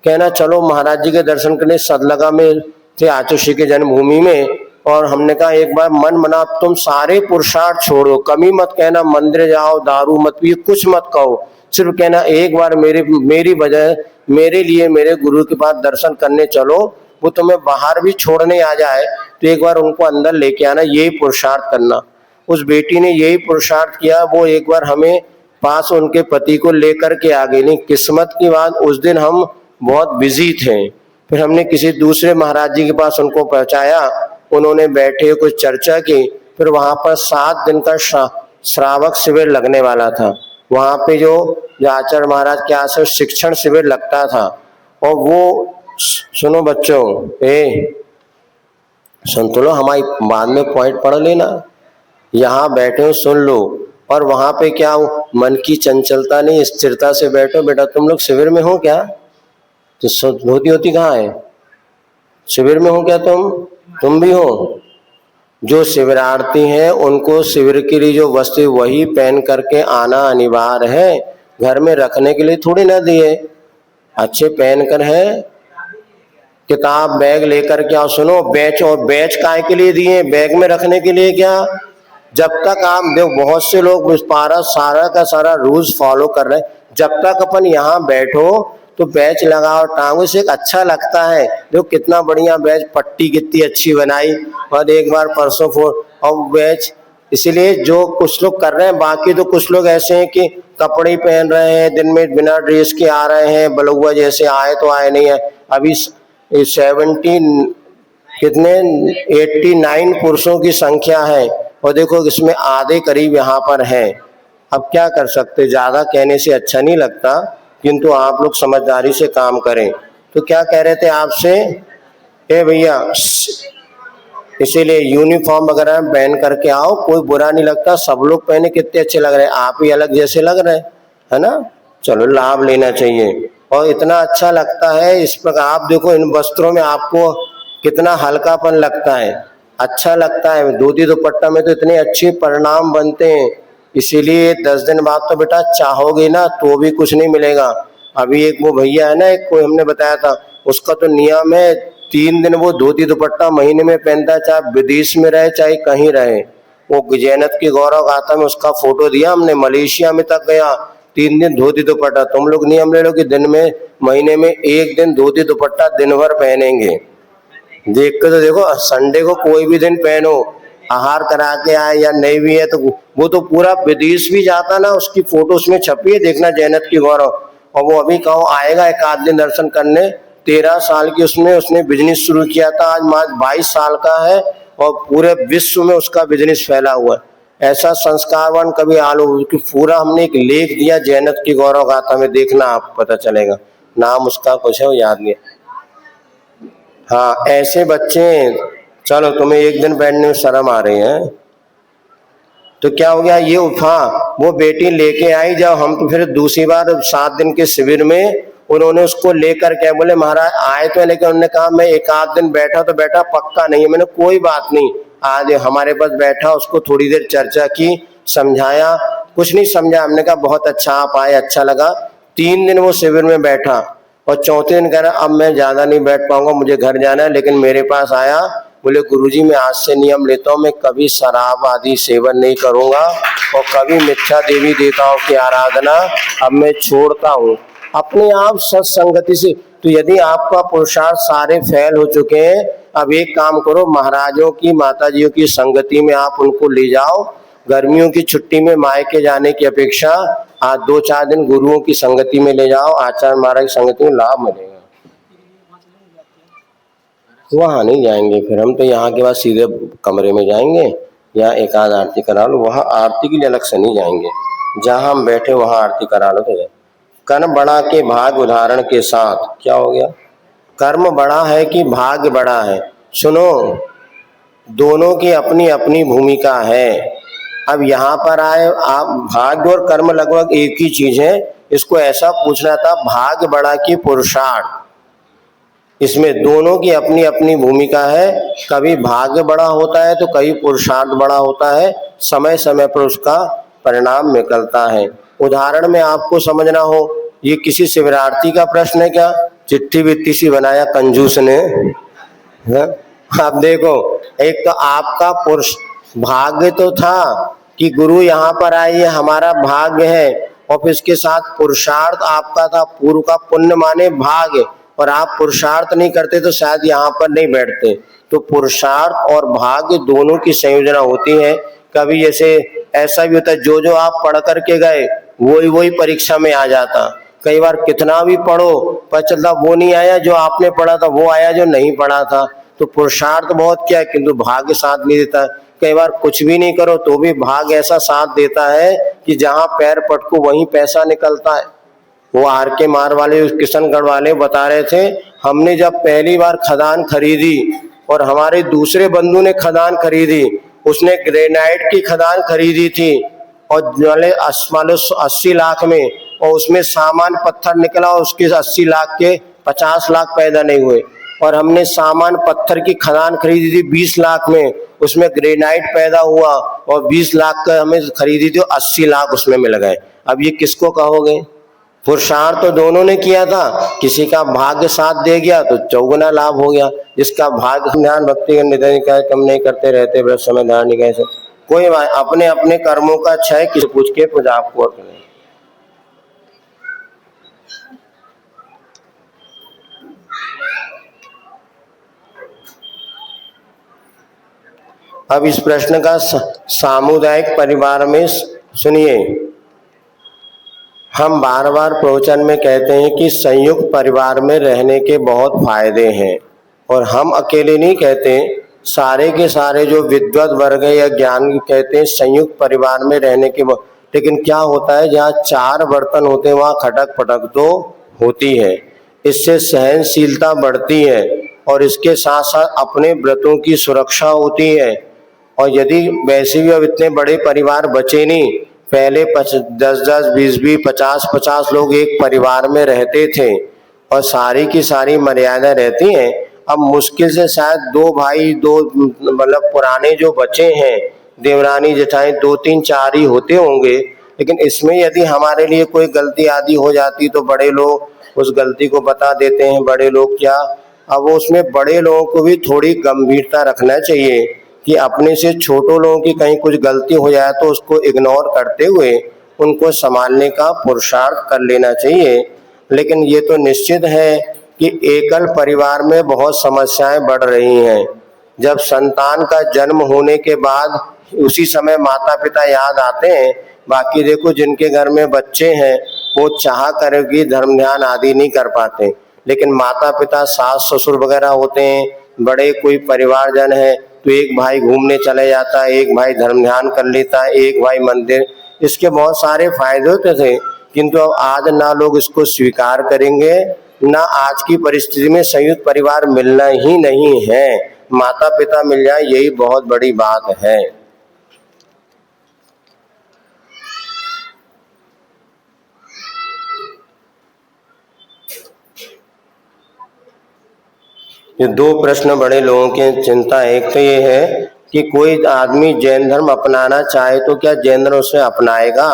Speaker 1: कहना चलो महाराज जी के दर्शन करने सदलगा में थे, आचुषी के जन्मभूमि में। और हमने कहा एक बार मन बना, तुम सारे पुरुषार्थ छोड़ो, कमी मत कहना, मंदिर जाओ, दारू मत पियो, कुछ मत कहो, सिर्फ कहना एक बार मेरी वजह मेरे लिए मेरे गुरु के पास दर्शन करने चलो। वो तुम्हें बाहर भी छोड़ने आ जाए तो एक बार उनको अंदर लेके आना, यही पुरुषार्थ करना। उस बेटी ने यही पुरुषार्थ किया, वो एक बार हमें पास उनके पति को लेकर के आ गई। नहीं, किस्मत की बात उस दिन हम बहुत बिजी थे, फिर हमने किसी दूसरे महाराज जी के पास उनको पहुंचाया, उन्होंने बैठे कुछ चर्चा की। फिर वहां पर 7 दिन का श्रावक शिविर लगने वाला था। वहां पे जो आचार्य महाराज के आश्रम शिक्षण शिविर लगता था। और वो सुनो बच्चों, सुन तो लो, हमारी बाद में पॉइंट पढ़ लेना, यहाँ बैठे हो सुन लो। और वहां पे क्या मन की चंचलता नहीं, स्थिरता से बैठो। बेटा तुम लोग शिविर में हो क्या? तो धोती होती कहाँ है? शिविर में हो क्या तुम भी हो? जो शिविरार्थी हैं उनको शिविर के लिए जो वस्त्र वही पहन करके आना अनिवार्य है, घर में रखने के लिए थोड़ी ना दिए, अच्छे पहन कर है। किताब बैग लेकर के आओ। सुनो, बैच और बैच काय के लिए दिए? बैग में रखने के लिए क्या? जब तक आप देखो बहुत से लोग सारा का सारा रूल्स फॉलो कर रहे हैं, जब तक अपन यहाँ बैठो तो बैच लगाओ, टांगों से एक अच्छा लगता है। देखो कितना बढ़िया बैच, पट्टी कितनी अच्छी बनाई, और एक बार परसों और बैच। इसीलिए जो कुछ लोग कर रहे हैं, बाकी तो कुछ लोग ऐसे हैं कि कपड़े पहन रहे हैं, दिन में बिना ड्रेस के आ रहे हैं, बलुआ जैसे आए तो आए नहीं है। अभी 89 पुरुषों की संख्या है, और देखो इसमें आधे करीब यहाँ पर है। अब क्या कर सकते, ज्यादा कहने से अच्छा नहीं लगता, किंतु आप लोग समझदारी से काम करें। तो क्या कह रहे थे आपसे, ए भैया, इसीलिए यूनिफॉर्म वगैरह पहन करके आओ, कोई बुरा नहीं लगता, सब लोग पहने कितने अच्छे लग रहे हैं, आप ही अलग जैसे लग रहे हैं, है ना। चलो लाभ लेना चाहिए, और इतना अच्छा लगता है इस प्रकार। आप देखो इन वस्त्रों में आपको कितना हल्कापन लगता है, अच्छा लगता है। धोती दुपट्टा में तो इतने अच्छे परिणाम बनते हैं, इसीलिए 10 दिन बाद तो बेटा चाहोगे ना तो भी कुछ नहीं मिलेगा। अभी एक वो भैया है ना, एक कोई हमने बताया था, उसका तो नियम है 3 दिन वो धोती दुपट्टा महीने में पहनता है, चाहे विदेश में रहे चाहे कहीं रहे। वो जैनत की गौरव गाथा में उसका फोटो दिया हमने, मलेशिया में तक गया, 3 दिन धोती दुपट्टा। तुम लोग नियम ले लो कि दिन में, महीने में 1 दिन धोती दुपट्टा दिन भर पहनेंगे। देख के तो देखो, संडे को कोई भी दिन पहनो, आहार करा के आए या नहीं भी है तो वो तो पूरा विदेश भी जाता ना, उसकी फोटो उसमें छपी है, देखना जैनत की गौरव। और वो अभी कहो आएगा एक आध दिन दर्शन करने। 13 साल की उसने बिजनेस शुरू किया था, आज 22 साल का है और पूरे विश्व में उसका बिजनेस फैला हुआ है। ऐसा संस्कारवान कभी आलो कि पूरा हमने एक लेख दिया जैनत की गौरव गाथा में, देखना आप पता चलेगा। नाम उसका कुछ है वो याद नहीं। हाँ ऐसे बच्चे, चलो तुम्हें एक दिन बैठने में शर्म आ रही है तो क्या हो गया, ये हाँ वो बेटी लेके आई जब हम, तो फिर दूसरी बार 7 दिन के शिविर में उन्होंने उसको लेकर के बोले महाराज आए तो है, लेकिन उन्होंने कहा मैं एक आध दिन बैठा तो बैठा, पक्का नहीं है। मैंने कोई बात नहीं, आज हमारे पास बैठा, उसको थोड़ी देर चर्चा की, समझाया, कुछ नहीं समझा। हमने कहा बहुत अच्छा आप आए, अच्छा लगा। 3 दिन वो शिविर में बैठा और चौथे दिन कह रहा अब मैं ज्यादा नहीं बैठ पाऊंगा, मुझे घर जाना है। लेकिन मेरे पास आया, बोले गुरुजी मैं आज से नियम लेता हूँ, मैं कभी शराब आदि सेवन नहीं करूंगा और कभी मिथ्या देवी देवताओं की आराधना अब मैं छोड़ता हूँ, अपने आप सत्संगति से। तो यदि आपका पुरुषार्थ सारे फैल हो चुके हैं, अब एक काम करो, महाराजों की माताजियों की संगति में आप उनको ले जाओ। गर्मियों की छुट्टी में मायके जाने की अपेक्षा आज 2-4 दिन गुरुओं की संगति में ले जाओ, आचार्य महाराज की संगति में लाभ मिलेगा। वहाँ नहीं जाएंगे फिर हम, तो यहाँ के बाद सीधे कमरे में जाएंगे या एक आध आरती करा लो, वहाँ आरती के लिए अलग से नहीं जाएंगे, जहाँ हम बैठे वहाँ आरती करा लो। तो कर्म बड़ा के भाग उदाहरण के साथ, क्या हो गया, कर्म बड़ा है कि भाग्य बड़ा है। सुनो, दोनों की अपनी अपनी भूमिका है। अब यहाँ पर आए आप, भाग्य और कर्म लगभग एक ही चीज है। इसको ऐसा पूछना था, भाग्य बड़ा कि पुरुषार्थ, इसमें दोनों की अपनी अपनी भूमिका है। कभी भाग्य बड़ा होता है तो कभी पुरुषार्थ बड़ा होता है, समय समय पर उसका परिणाम निकलता है। उदाहरण में आपको समझना हो, ये किसी शिविरार्थी का प्रश्न है क्या, चिट्ठी विट्ठी सी बनाया कंजूस ने, है? आप देखो, एक तो आपका पुरुष भाग्य तो था कि गुरु यहाँ पर आइए, हमारा भाग्य है, और फिर इसके साथ पुरुषार्थ आपका था, पूर्व का पुण्य माने भाग्य, और आप पुरुषार्थ नहीं करते तो शायद यहाँ पर नहीं बैठते। तो पुरुषार्थ और भाग्य दोनों की संयोजना होती है। कभी जैसे ऐसा भी होता है, जो आप पढ़ करके गए वही परीक्षा में आ जाता। कई बार कितना भी पढ़ो पर चलता वो नहीं आया जो आपने पढ़ा था, वो आया जो नहीं पढ़ा था। तो पुरुषार्थ बहुत क्या है, किंतु भाग्य साथ नहीं देता है। कई बार कुछ भी नहीं करो तो भी भाग्य ऐसा साथ देता है कि जहाँ पैर पटको वहीं पैसा निकलता है। वो आर के मार वाले, किशनगढ़ वाले बता रहे थे, हमने जब पहली बार खदान खरीदी और हमारे दूसरे बंधु ने खदान खरीदी, उसने ग्रेनाइट की खदान खरीदी थी और 80 लाख में, और उसमें सामान पत्थर निकला और उसके 80 लाख के 50 लाख पैदा नहीं हुए। और हमने सामान पत्थर की खदान खरीदी थी 20 लाख में, उसमें ग्रेनाइट पैदा हुआ और 20 लाख का हमें खरीदी थी, 80 लाख उसमें मिल गए। अब ये किसको कहोगे, पुरुषार्थ तो दोनों ने किया था, किसी का भाग्य साथ दे गया तो चौगुना लाभ हो गया। जिसका भाग्य, ध्यान भक्ति का निधन का कम नहीं करते रहते व्रत समय धारण कैसे, कोई अपने अपने कर्मों का क्षय किसी पूछ के पूजा आपको करें। अब इस प्रश्न का सामुदायिक परिवार में सुनिए, हम बार बार प्रवचन में कहते हैं कि संयुक्त परिवार में रहने के बहुत फायदे हैं, और हम अकेले नहीं कहते, सारे के सारे जो विद्वत वर्ग या ज्ञान कहते हैं संयुक्त परिवार में रहने के लेकिन क्या होता है, जहाँ 4 बर्तन होते हैं वहाँ खटक पटक तो होती है। इससे सहनशीलता बढ़ती है और इसके साथ साथ अपने व्रतों की सुरक्षा होती है। और यदि वैसे भी अब इतने बड़े परिवार बचे नहीं, पहले 10-10, 20-20, 50-50 लोग एक परिवार में रहते थे और सारी की सारी मर्यादा रहती हैं। अब मुश्किल से शायद 2 भाई, 2 मतलब पुराने जो बचे हैं, देवरानी जेठानी 2-3-4 ही होते होंगे। लेकिन इसमें यदि हमारे लिए कोई गलती आदि हो जाती तो बड़े लोग उस गलती को बता देते हैं। बड़े लोग क्या, अब उसमें बड़े लोगों को भी थोड़ी गंभीरता रखना चाहिए कि अपने से छोटों लोगों की कहीं कुछ गलती हो जाए तो उसको इग्नोर करते हुए उनको संभालने का पुरुषार्थ कर लेना चाहिए। लेकिन ये तो निश्चित है कि एकल परिवार में बहुत समस्याएं बढ़ रही हैं। जब संतान का जन्म होने के बाद उसी समय माता पिता याद आते हैं। बाकी देखो जिनके घर में बच्चे हैं वो चाह कर भी धर्म ध्यान आदि नहीं कर पाते, लेकिन माता पिता, सास ससुर वगैरह होते हैं, बड़े कोई परिवारजन है तो एक भाई घूमने चले जाता है, एक भाई धर्म ध्यान कर लेता है, एक भाई मंदिर। इसके बहुत सारे फायदे होते थे, किंतु अब आज ना लोग इसको स्वीकार करेंगे, ना आज की परिस्थिति में संयुक्त परिवार मिलना ही नहीं है। माता पिता मिल जाए यही बहुत बड़ी बात है। ये 2 प्रश्न बड़े लोगों की चिंता है। एक तो ये है कि कोई आदमी जैन धर्म अपनाना चाहे तो क्या जैन धर्म उसे अपनाएगा।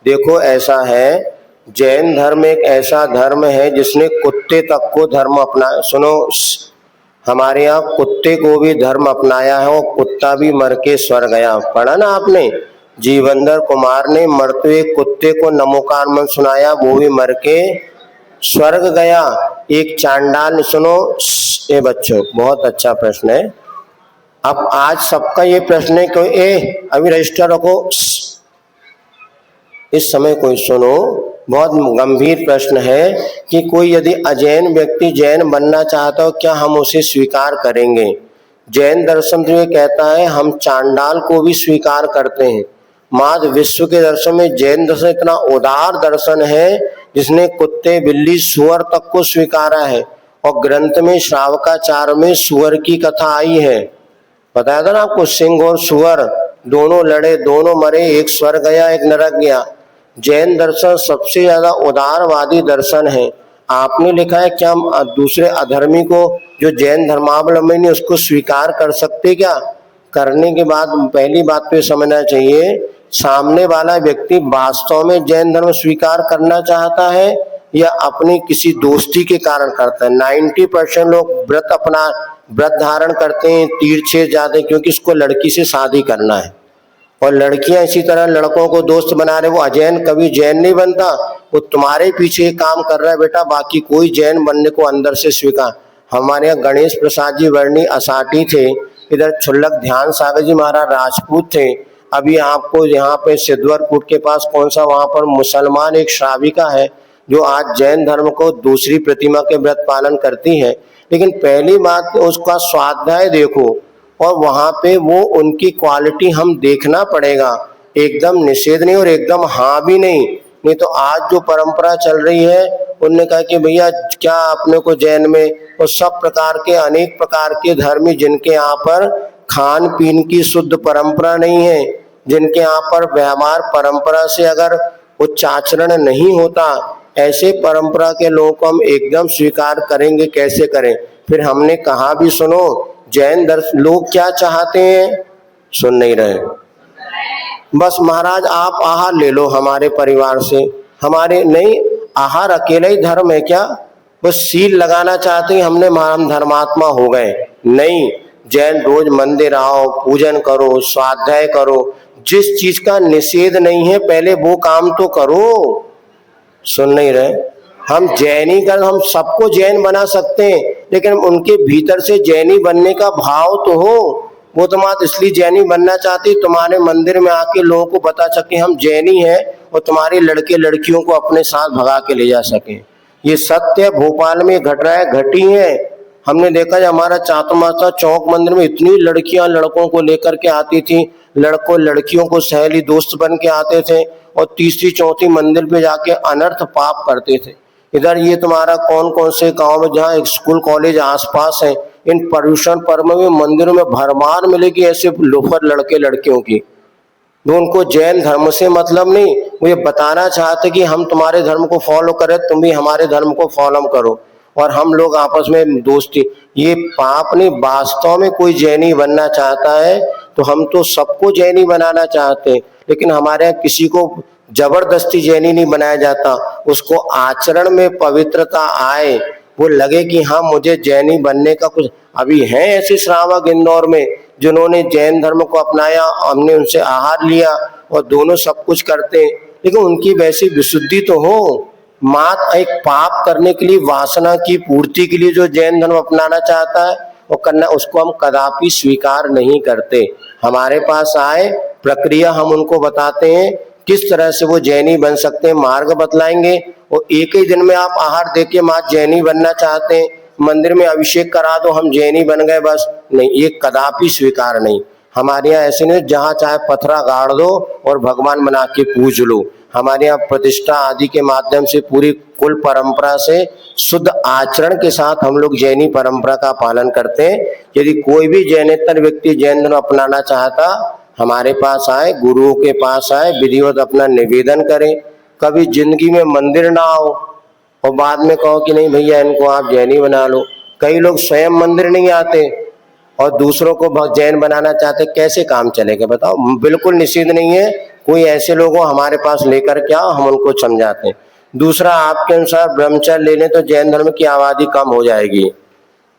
Speaker 1: देखो ऐसा है, जैन धर्म एक ऐसा धर्म है जिसने कुत्ते तक को धर्म अपना, सुनो, हमारे यहाँ कुत्ते को भी धर्म अपनाया है और कुत्ता भी मर के स्वर्ग गया। पढ़ा ना आपने, जीवंदर कुमार ने मरते हुए कुत्ते को नमोकार मंत्र सुनाया, वो भी मर के स्वर्ग गया। एक चांडाल, सुनो ये बच्चों, बहुत अच्छा प्रश्न है। अब आज सबका ये प्रश्न है कि अभी रजिस्टर रखो, इस समय कोई सुनो, बहुत गंभीर प्रश्न है कि कोई यदि अजैन व्यक्ति जैन बनना चाहता हो, क्या हम उसे स्वीकार करेंगे। जैन दर्शन तो ये कहता है हम चांडाल को भी स्वीकार करते हैं। माध विश्व के दर्शन में जैन दर्शन इतना उदार दर्शन है जिसने कुत्ते, बिल्ली, सुअर तक को स्वीकारा है। और ग्रंथ में श्रावकाचार में सुअर की कथा आई है, बताया था ना आपको, सिंह और सुअर दोनों लड़े, दोनों मरे, एक स्वर्ग गया एक नरक गया। जैन दर्शन सबसे ज्यादा उदारवादी दर्शन है। आपने लिखा है क्या हम दूसरे अधर्मी को जो जैन धर्मावलंबी नहीं उसको स्वीकार कर सकते क्या। करने के बाद पहली बात तो ये समझना चाहिए सामने वाला व्यक्ति वास्तव में जैन धर्म स्वीकार करना चाहता है या अपनी किसी दोस्ती के कारण करता है। 90% लोग व्रत धारण करते हैं, तीर्थ छेद जाते हैं क्योंकि उसको लड़की से शादी करना है, और लड़कियां इसी तरह लड़कों को दोस्त बना रहे। वो अजैन कभी जैन नहीं बनता, वो तुम्हारे पीछे काम कर रहा है बेटा, बाकी कोई जैन बनने को अंदर से स्वीकार। हमारे यहाँ गणेश प्रसाद जी वर्णी असाटी थे, इधर छुल्लक ध्यान सागर जी महाराज राजपूत थे। अभी आपको यहाँ पे सिद्धवरपुर के पास कौन सा, वहां पर मुसलमान एक श्राविका है जो आज जैन धर्म को दूसरी प्रतिमा के व्रत पालन करती है। लेकिन पहली बात उसका स्वाध्याय देखो, और वहां पे वो उनकी क्वालिटी हम देखना पड़ेगा। एकदम निषेध नहीं और एकदम हाँ भी नहीं तो आज जो परंपरा चल रही है उनने कहा कि भैया क्या अपने को जैन में और सब प्रकार के अनेक प्रकार के धर्मी जिनके यहाँ पर खान पीन की शुद्ध परंपरा नहीं है, जिनके यहाँ पर व्यवहार परंपरा से अगर उच्चाचरण नहीं होता, ऐसे परंपरा के लोगों को हम एकदम स्वीकार करेंगे कैसे करें। फिर हमने कहा भी सुनो, जैन दर्शन लोग क्या चाहते हैं, सुन नहीं रहे। बस महाराज आप आहार ले लो हमारे परिवार से, हमारे नहीं, आहार अकेला ही धर्म है क्या। बस सील लगाना चाहते हैं हमने हम धर्मात्मा हो गए, नहीं। जैन रोज मंदिर आओ, पूजन करो, स्वाध्याय करो, जिस चीज का निषेध नहीं है पहले वो काम तो करो। सुन नहीं रहे, हम जैनी कर, हम सबको जैन बना सकते हैं, लेकिन उनके भीतर से जैनी बनने का भाव तो हो। वो तो मात्र इसलिए जैनी बनना चाहती तुम्हारे मंदिर में आके लोगों को बता सके हम जैनी हैं और तुम्हारे लड़के लड़कियों को अपने साथ भगा के ले जा सके। ये सत्य है, भोपाल में घट रहा है, घटी है। हमने देखा जब हमारा चातुर्मासा चौक मंदिर में इतनी लड़कियां लड़कों को लेकर के आती थी, लड़कों लड़कियों को सहेली दोस्त बन के आते थे, और तीसरी चौथी मंजिल पे जाके अनर्थ पाप करते थे। इधर ये तुम्हारा कौन कौन से गांव में जहाँ एक स्कूल कॉलेज आसपास है, इन पर्यूषण पर्व में मंदिरों में भरमार मिलेगी ऐसे लोफर लड़के लड़कियों की। तो उनको जैन धर्म से मतलब नहीं, वो ये बताना चाहते कि हम तुम्हारे धर्म को फॉलो करें, तुम भी हमारे धर्म को फॉलो करो और हम लोग आपस में दोस्ती। ये पाप नहीं, वास्तव में कोई जैनी बनना चाहता है तो हम तो सबको जैनी बनाना चाहते हैं, लेकिन हमारे यहाँ किसी को जबरदस्ती जैनी नहीं बनाया जाता। उसको आचरण में पवित्रता आए, वो लगे कि हाँ मुझे जैनी बनने का कुछ। अभी हैं ऐसे श्रावक इंदौर में जिन्होंने जैन धर्म को अपनाया, हमने उनसे आहार लिया और दोनों सब कुछ करते हैं, लेकिन उनकी वैसी विशुद्धि तो हो। मात्र एक पाप करने के लिए, वासना की पूर्ति के लिए जो जैन धर्म अपनाना चाहता है और करना, उसको हम कदापि स्वीकार नहीं करते। हमारे पास आए, प्रक्रिया हम उनको बताते हैं किस तरह से वो जैनी बन सकते हैं, मार्ग बतलाएंगे। और एक ही दिन में आप आहार देके माँ जैनी बनना चाहते हैं, मंदिर में अभिषेक करा दो हम जैनी बन गए बस, नहीं, ये कदापि स्वीकार नहीं। हमारे यहाँ ऐसे नहीं, जहाँ चाहे पथरा गाड़ दो और भगवान बना के पूज लो। हमारे यहाँ प्रतिष्ठा आदि के माध्यम से पूरी कुल परंपरा से शुद्ध आचरण के साथ हम लोग जैनी परंपरा का पालन करते हैं। यदि कोई भी जैनेतर व्यक्ति जैन धर्म अपनाना चाहता, हमारे पास आए, गुरुओं के पास आए, विधिवत अपना निवेदन करें। कभी जिंदगी में मंदिर ना आओ और बाद में कहो कि नहीं भैया इनको आप जैनी बना लो। कई लोग स्वयं मंदिर नहीं आते और दूसरों को जैन बनाना चाहते, कैसे काम चलेगा बताओ। बिल्कुल निषिद्ध नहीं है, कोई ऐसे लोगों हमारे पास लेकर के आओ, हम उनको समझाते हैं। दूसरा, आपके अनुसार ब्रह्मचर्य ले लें तो जैन धर्म की आबादी कम हो जाएगी।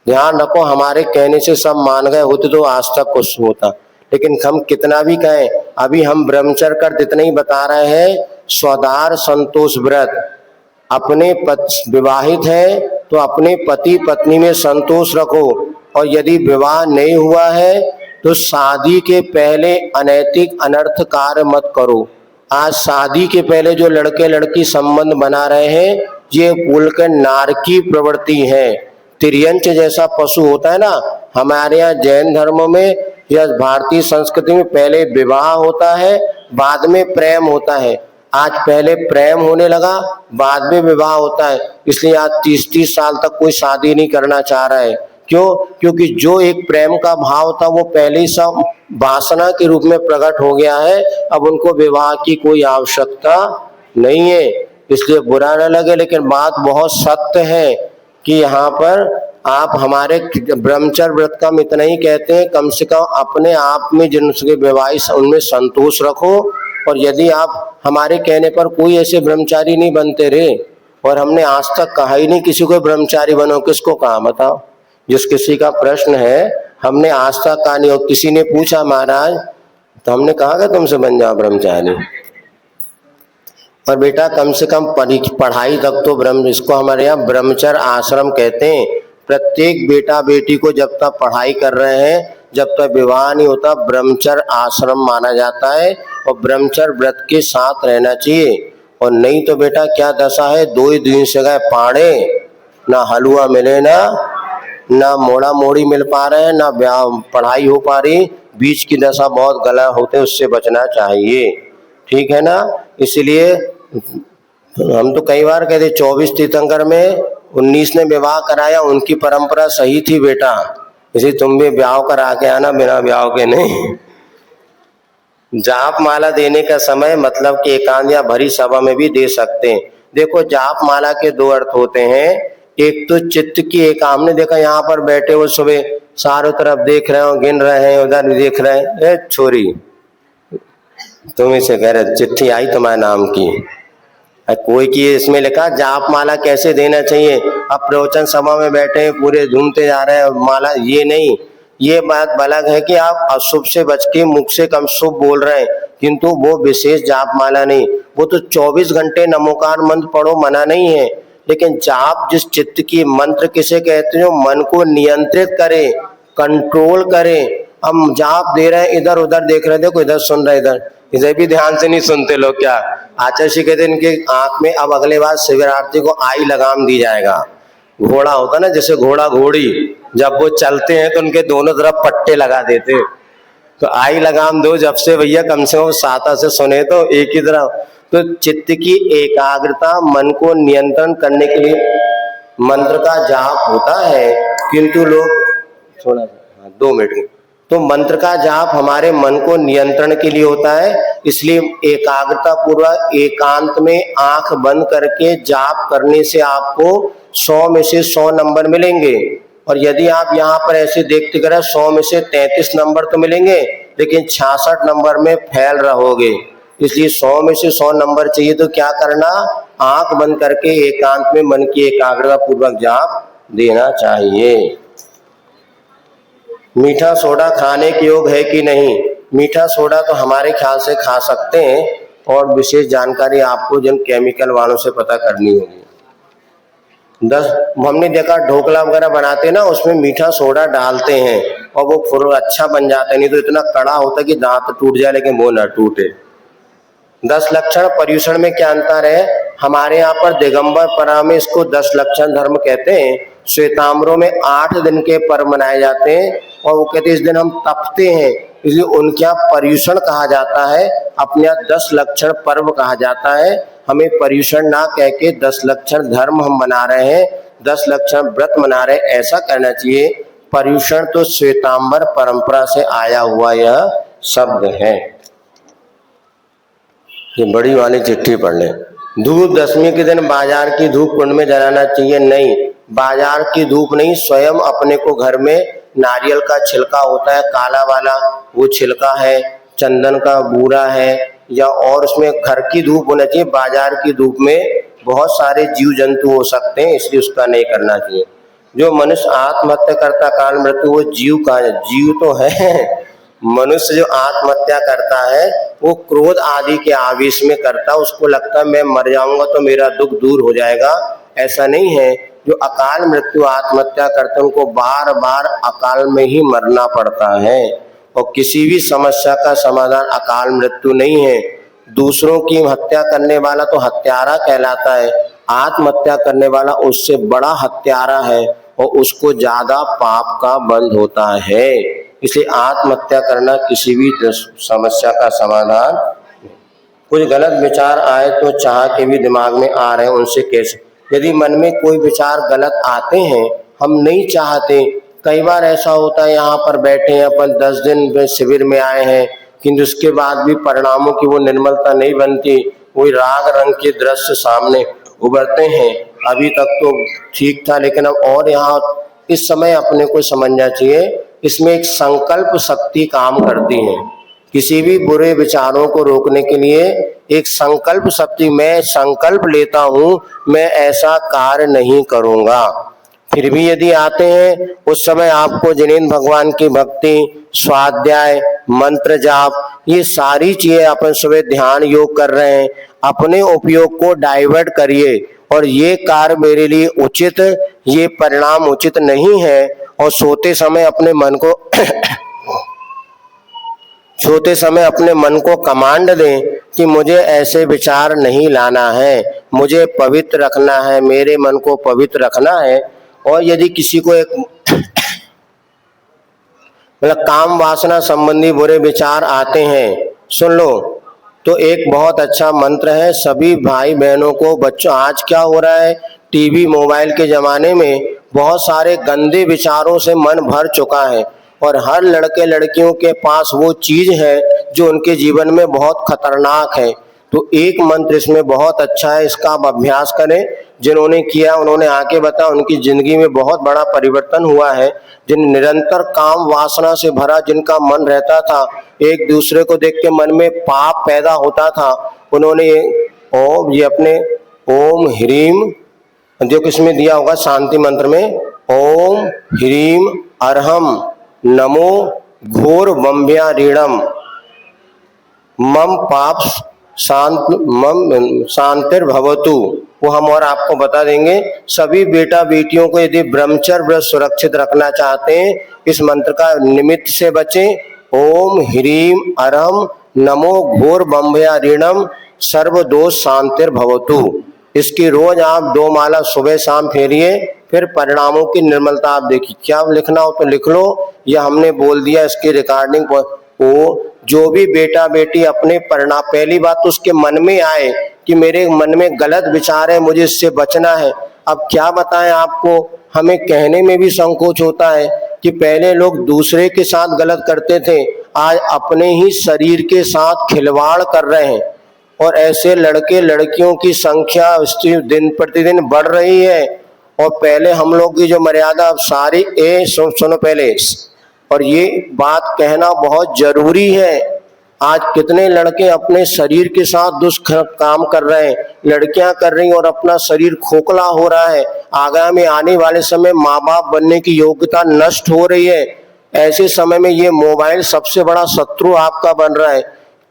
Speaker 1: ध्यान रखो, हमारे कहने से सब मान गए होते तो आज तक कुछ होता, लेकिन हम कितना भी कहें, अभी हम ब्रह्मचर्य कर इतना ही बता रहे हैं। स्वदार संतोष व्रत, अपने विवाहित है तो अपने पति पत्नी में संतोष रखो, और यदि विवाह नहीं हुआ है तो शादी के पहले अनैतिक अनर्थ कार्य मत करो। आज शादी के पहले जो लड़के लड़की संबंध बना रहे हैं, ये बोलकर नारकी प्रवृत्ति है। तिर्यंच जैसा पशु होता है ना, हमारे यहाँ जैन धर्म में या भारतीय संस्कृति में पहले विवाह होता है, बाद में प्रेम होता है। आज पहले प्रेम होने लगा, बाद में विवाह होता है। इसलिए आज 30-30 साल तक कोई शादी नहीं करना चाह रहा है। क्यों? क्योंकि जो एक प्रेम का भाव था वो पहले ही सब वासना के रूप में प्रकट हो गया है। अब उनको विवाह की कोई आवश्यकता नहीं है। इसलिए बुरा न लगे, लेकिन बात बहुत सत्य है कि यहाँ पर आप हमारे ब्रह्मचर्य व्रत का हम इतना ही कहते हैं, कम से कम अपने आप में जिनके विवाहित उनमें संतोष रखो। और यदि आप हमारे कहने पर कोई ऐसे ब्रह्मचारी नहीं बनते रहे, और हमने आज तक कहा ही नहीं किसी को ब्रह्मचारी बनो, किसको कहा बताओ। जिस किसी का प्रश्न है हमने आज तक कहा नहीं, और किसी ने पूछा महाराज तो हमने कहा कि तुमसे बन जाओ ब्रह्मचारी। और बेटा कम से कम पढ़ाई तक तो इसको हमारे यहाँ ब्रह्मचर्य आश्रम कहते हैं। प्रत्येक बेटा बेटी को जब तक पढ़ाई कर रहे हैं, जब तक विवाह नहीं होता, ब्रह्मचर्य आश्रम माना जाता है और ब्रह्मचर्य व्रत के साथ रहना चाहिए। और नहीं तो बेटा क्या दशा है, 2 ही दिन से गए पाड़े, ना हलवा मिले, ना मोड़ा मोड़ी मिल पा रहे हैं, ना पढ़ाई हो पा रही। बीच की दशा बहुत गलत होते, उससे बचना चाहिए, ठीक है ना। इसलिए हम तो कई बार कहते 24 तीर्थंकर में 19 ने विवाह कराया, उनकी परंपरा सही थी बेटा, इसी तुम भी ब्याह करा के आना, बिना ब्याह के नहीं। जाप माला देने का समय मतलब कि एकांत या भरी सभा में भी दे सकते हैं। देखो जाप माला के 2 अर्थ होते हैं, एक तो चित्त की एक, हमने देखा यहाँ पर बैठे हो सुबह चारों तरफ देख रहे हो, गिन रहे हैं, उधर देख रहे हैं, छोरी तुम इसे कह रहे चिट्ठी आई तुम्हारे नाम की, कोई की इसमें लिखा जाप माला कैसे देना चाहिए। अब प्रवचन सभा में बैठे हैं, पूरे झूमते जा रहे हैं माला, ये नहीं। ये बात अलग है कि आप अशुभ से बच के मुख से कम शुभ बोल रहे हैं, किंतु वो विशेष जाप माला नहीं। वो तो 24 घंटे नमोकार मंत्र पढ़ो, मना नहीं है, लेकिन जाप जिस चित्त की मंत्र किसे कहते हैं, मन को नियंत्रित करे, कंट्रोल करे। हम जाप दे रहे हैं, इधर उधर देख रहे, देखो इधर सुन रहे, इधर भी ध्यान से नहीं सुनते लोग। क्या आचार्य जी कहते हैं इनके आंख में अब अगले बार शिविरार्थी को आई लगाम दी जाएगा। घोड़ा होता ना, जैसे घोड़ा घोड़ी, जब वो चलते हैं तो उनके दोनों तरफ पट्टे लगा देते, तो आई लगाम दो जब से भैया, कम से कम साता से सुने तो एक ही तरह। तो चित्त की एकाग्रता, मन को नियंत्रण करने के लिए मंत्र का जाप होता है, किंतु लोग थोड़ा 2 मिनट। तो मंत्र का जाप हमारे मन को नियंत्रण के लिए होता है, इसलिए एकाग्रता पूर्वक एकांत में आंख बंद करके जाप करने से आपको 100 में से 100 नंबर मिलेंगे। और यदि आप यहाँ पर ऐसे देखते करें 100 में से 33 नंबर तो मिलेंगे, लेकिन 66 नंबर में फेल रहोगे। इसलिए 100 में से 100 नंबर चाहिए तो क्या करना, आंख बंद करके एकांत में मन की एकाग्रता पूर्वक जाप देना चाहिए। मीठा सोडा खाने के योग है कि नहीं? मीठा सोडा तो हमारे ख्याल से खा सकते हैं, और विशेष जानकारी आपको जिन केमिकल वालों से पता करनी होगी। हमने देखा ढोकला वगैरह बनाते ना, उसमें मीठा सोडा डालते हैं और वो फुल अच्छा बन जाता है, नहीं तो इतना कड़ा होता है कि दांत टूट जाए लेकिन वो ना टूटे। 10 लक्षण पर्यूषण में क्या अंतर है? हमारे यहाँ पर दिगंबर परा में इसको 10 लक्षण धर्म कहते हैं। श्वेतांबरों में 8 दिन के पर्व मनाए जाते हैं, और वो कहते हैं इस दिन हम तपते हैं, इसलिए उनके यहाँ पर्यूषण कहा जाता है, अपने यहाँ 10 लक्षण पर्व कहा जाता है। हमें पर्यूषण ना कह के 10 लक्षण धर्म हम मना रहे हैं, 10 लक्षण व्रत मना रहे हैं, ऐसा कहना चाहिए। पर्यूषण तो श्वेतांबर परंपरा से आया हुआ यह शब्द है। ये बड़ी वाली चिट्ठी पढ़ लें। धूप दशमी के दिन बाजार की धूप कुंड में जलाना चाहिए? नहीं, बाजार की धूप नहीं, स्वयं अपने को घर में नारियल का छिलका होता है काला वाला, वो छिलका है, चंदन का बूरा है, या और उसमें घर की धूप होना चाहिए। बाजार की धूप में बहुत सारे जीव जंतु हो सकते हैं, इसलिए उसका नहीं करना चाहिए। जो मनुष्य आत्महत्या करता काल मृत्यु, वो जीव का जीव तो है। मनुष्य जो आत्महत्या करता है वो क्रोध आदि के आवेश में करता है, उसको लगता है मैं मर जाऊंगा तो मेरा दुख दूर हो जाएगा। ऐसा नहीं है। जो अकाल मृत्यु आत्महत्या करते हैं उनको बार बार अकाल में ही मरना पड़ता है, और किसी भी समस्या का समाधान अकाल मृत्यु नहीं है। दूसरों की हत्या करने वाला तो हत्यारा कहलाता है, आत्महत्या करने वाला उससे बड़ा हत्यारा है, और उसको ज्यादा पाप का बंध होता है। इसलिए आत्महत्या करना किसी भी समस्या का समाधान। कुछ गलत विचार आए तो चाह के भी दिमाग में आ रहे हैं, उनसे कैसे? यदि मन में कोई विचार गलत आते हैं, हम नहीं चाहते, कई बार ऐसा होता है यहाँ पर बैठे हैं अपन 10 दिन शिविर में आए हैं, किंतु उसके बाद भी परिणामों की वो निर्मलता नहीं बनती, वही राग रंग के दृश्य सामने उभरते हैं। अभी तक तो ठीक था, लेकिन अब और यहाँ इस समय अपने को समझना चाहिए, इसमें एक संकल्प शक्ति काम करती है। किसी भी बुरे विचारों को रोकने के लिए एक संकल्प शक्ति, मैं संकल्प लेता हूँ मैं ऐसा कार्य नहीं करूँगा। फिर भी यदि आते हैं उस समय आपको जिनेंद्र भगवान की भक्ति, स्वाध्याय, मंत्र जाप, ये सारी चीजें अपन सुबह ध्यान योग कर रहे हैं, अपने उपयोग को डाइवर्ट करिए। और ये कार्य मेरे लिए उचित, ये परिणाम उचित नहीं है, और सोते समय अपने मन को कमांड दें कि मुझे ऐसे विचार नहीं लाना है, मुझे पवित्र रखना है, मेरे मन को पवित्र रखना है। और यदि किसी को एक मतलब काम वासना संबंधी बुरे विचार आते हैं, सुन लो, तो एक बहुत अच्छा मंत्र है सभी भाई बहनों को, बच्चों, आज क्या हो रहा है, टीवी मोबाइल के जमाने में बहुत सारे गंदे विचारों से मन भर चुका है, और हर लड़के लड़कियों के पास वो चीज है जो उनके जीवन में बहुत खतरनाक है। तो एक मंत्र इसमें बहुत अच्छा है, इसका आप अभ्यास करें। जिन्होंने किया उन्होंने आके बताया उनकी जिंदगी में बहुत बड़ा परिवर्तन हुआ है। जिन निरंतर काम वासना से भरा जिनका मन रहता था, एक दूसरे को देख के मन में पाप पैदा होता था, उन्होंने ओम, ये अपने ओम ह्रीम, जो किसमें दिया होगा शांति मंत्र में, ओम ह्रीम अरहम नमो घोर वंभ्या रीणम मम पाप शांतिर्भवतु। वो हम और आपको बता देंगे। सभी बेटा बेटियों को यदि ब्रह्मचर्य व्रत सुरक्षित रखना चाहते हैं, इस मंत्र का निमित्त से बचें। ओम ह्रीम अरहम नमो घोर वंभ्या रीणम सर्वदोष शांतिर्भवतु। इसकी रोज आप 2 माला सुबह शाम फेरिए, फिर परिणामों की निर्मलता आप देखिए। क्या लिखना हो तो लिख लो, या हमने बोल दिया, इसकी रिकॉर्डिंग वो जो भी बेटा बेटी अपने परिणाम, पहली बात तो उसके मन में आए कि मेरे मन में गलत विचार है, मुझे इससे बचना है। अब क्या बताएं आपको, हमें कहने में भी संकोच होता है कि पहले लोग दूसरे के साथ गलत करते थे, आज अपने ही शरीर के साथ खिलवाड़ कर रहे हैं। और ऐसे लड़के लड़कियों की संख्या दिन प्रतिदिन बढ़ रही है। और पहले हम लोग की जो मर्यादा, अब सारी सुनो पहले, और ये बात कहना बहुत जरूरी है। आज कितने लड़के अपने शरीर के साथ दुष्कर्म कर रहे हैं, लड़कियां कर रही और अपना शरीर खोखला हो रहा है। आगामी आने वाले समय माँ बाप बनने की योग्यता नष्ट हो रही है। ऐसे समय में ये मोबाइल सबसे बड़ा शत्रु आपका बन रहा है।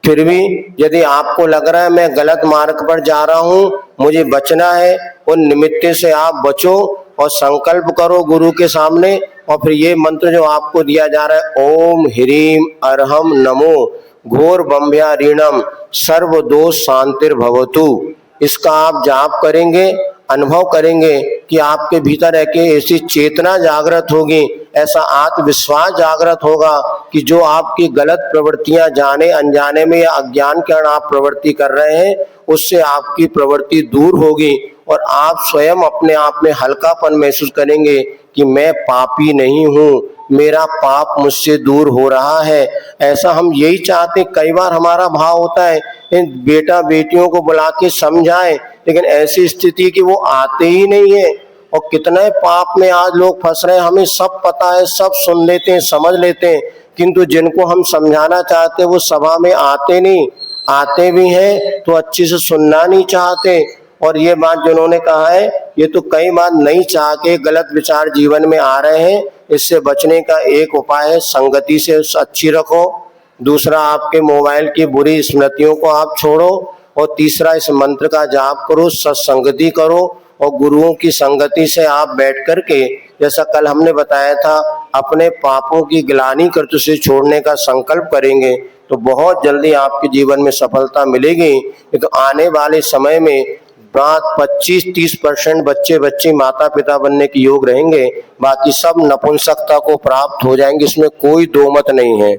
Speaker 1: फिर भी यदि आपको लग रहा है मैं गलत मार्ग पर जा रहा हूँ, मुझे बचना है, उन निमित्त से आप बचो और संकल्प करो गुरु के सामने। और फिर ये मंत्र जो आपको दिया जा रहा है, ओम ह्रीम अरहम नमो घोर बम्भ्या ऋणम सर्व दोष शांतिर्भवतु, इसका आप जाप करेंगे, अनुभव करेंगे कि आपके भीतर है कि ऐसी चेतना जागृत होगी, ऐसा आत्मविश्वास जागृत होगा कि जो आपकी गलत प्रवृत्तियां जाने अनजाने में या अज्ञान के कारण आप प्रवृत्ति कर रहे हैं, उससे आपकी प्रवृत्ति दूर होगी और आप स्वयं अपने आप में हल्कापन महसूस करेंगे कि मैं पापी नहीं हूँ, मेरा पाप मुझसे दूर हो रहा है। ऐसा हम यही चाहते, कई बार हमारा भाव होता है इन बेटा बेटियों को बुला के समझाएं, लेकिन ऐसी स्थिति कि वो आते ही नहीं है। और कितने पाप में आज लोग फंस रहे हैं, हमें सब पता है, सब सुन लेते हैं, समझ लेते हैं, किंतु जिनको हम समझाना चाहते वो सभा में आते नहीं, आते भी हैं तो अच्छे से सुनना नहीं चाहते। और ये बात जिन्होंने कहा है, ये तो कई बार नहीं चाह के गलत विचार जीवन में आ रहे हैं। इससे बचने का एक उपाय है, संगति से अच्छी रखो। दूसरा, आपके मोबाइल की बुरी स्मृतियों को आप छोड़ो। और तीसरा, इस मंत्र का जाप करो, सत्संगति करो और गुरुओं की संगति से आप बैठ करके, जैसा कल हमने बताया था, अपने पापों की ग्लानि कर उसे छोड़ने का संकल्प करेंगे तो बहुत जल्दी आपके जीवन में सफलता मिलेगी। तो आने वाले समय में 25-30% बच्चे माता पिता बनने के योग रहेंगे, बाकी सब नपुंसकता को प्राप्त हो जाएंगे, इसमें कोई दो मत नहीं है।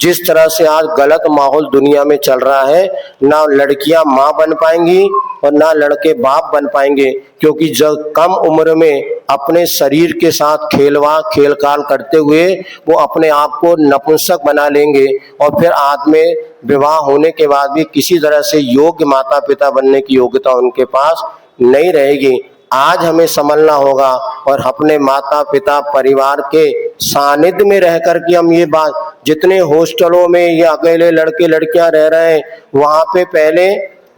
Speaker 1: जिस तरह से आज गलत माहौल दुनिया में चल रहा है, ना लड़कियां माँ बन पाएंगी और ना लड़के बाप बन पाएंगे, क्योंकि जब कम उम्र में अपने शरीर के साथ खेलकाल करते हुए वो अपने आप को नपुंसक बना लेंगे और फिर आज में विवाह होने के बाद भी किसी तरह से योग्य माता पिता बनने की योग्यता उनके पास नहीं रहेगी। आज हमें संभलना होगा और अपने माता पिता परिवार के सानिध्य में रह कर के हम ये बात, जितने हॉस्टलों में या अकेले लड़के लड़कियां रह रहे हैं, वहां पे पहले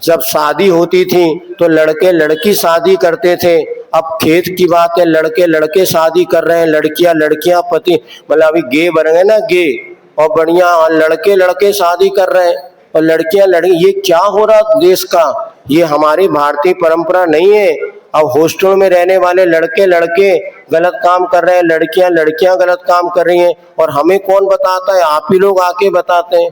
Speaker 1: जब शादी होती थी तो लड़के लड़की शादी करते थे। अब खेत की बात है, लड़के लड़के शादी कर रहे हैं, लड़कियां पति, मतलब अभी गे बन गए ना, गे, और बढ़िया लड़के लड़के शादी कर रहे हैं और लड़कियां लड़की। ये क्या हो रहा देश का? ये हमारी भारतीय परंपरा नहीं है। अब हॉस्टल में रहने वाले लड़के लड़के गलत काम कर रहे हैं, लड़कियां गलत काम कर रही हैं, और हमें कौन बताता है? आप ही लोग आके बताते हैं।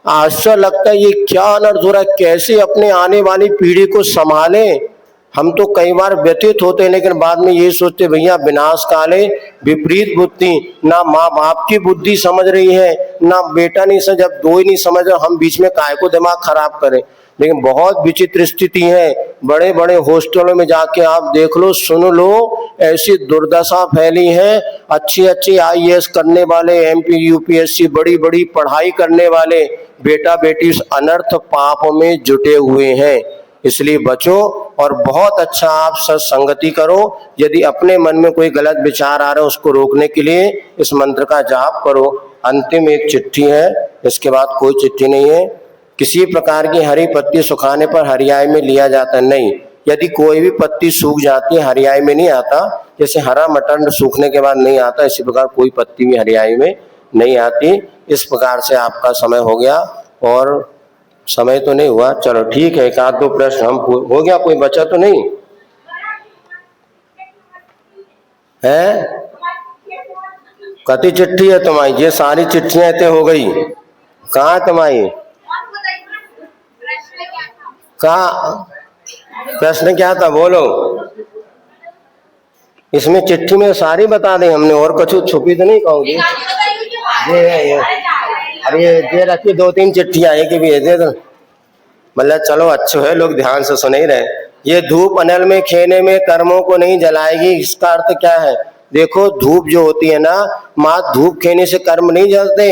Speaker 1: आश्चर्य लगता है ये क्या अनर्थ हो रहा है, कैसे अपने आने वाली पीढ़ी को संभालें। हम तो कई बार व्यथित होते हैं, लेकिन बाद में ये सोचते भैया विनाश काले विपरीत बुद्धि, ना माँ बाप की बुद्धि समझ रही है ना बेटा नहीं समझ, जब दो ही नहीं समझ रहे हम बीच में काहे को दिमाग खराब करें। लेकिन बहुत विचित्र स्थिति है, बड़े बड़े हॉस्टलों में जाके आप देख लो, सुन लो, ऐसी दुर्दशा फैली है। अच्छी IAS करने वाले, MP UPSC बड़ी बड़ी पढ़ाई करने वाले बेटा बेटी इस अनर्थ पाप में जुटे हुए हैं। इसलिए बचो और बहुत अच्छा आप सत्संगति करो। यदि अपने मन में कोई गलत विचार आ रहा है उसको रोकने के लिए इस मंत्र का जाप करो। अंतिम एक चिट्ठी है, इसके बाद कोई चिट्ठी नहीं है। किसी प्रकार की हरी पत्ती सुखाने पर हरियाई में लिया जाता नहीं। यदि कोई भी पत्ती सूख जाती है, हरियाई में नहीं आता, जैसे हरा मटर सूखने के बाद नहीं आता, इसी प्रकार कोई पत्ती भी हरियाई में नहीं आती। इस प्रकार से आपका समय हो गया, और समय तो नहीं हुआ, चलो ठीक है, एक आध दो प्रश्न हम हो गया, कोई बचा तो नहीं है? कति चिट्ठी है तुम्हारी? ये सारी चिट्ठियां इतने हो गई, कहाँ है तुम्हारी? कहाँ प्रश्न क्या था बोलो? इसमें चिट्ठी में सारी बता दें हमने, और कुछ छुपी तो नहीं कहूँगी। ये अब ये दे रखी 2-3 चिट्ठियां एक ही भी दे दो, मतलब चलो अच्छो है, लोग ध्यान से सुन ही रहे। ये धूप अनल में खेने में कर्मों को नहीं जलाएगी, इसका अर्थ क्या है? देखो धूप जो होती है ना, माँ धूप खेने से कर्म नहीं जलते,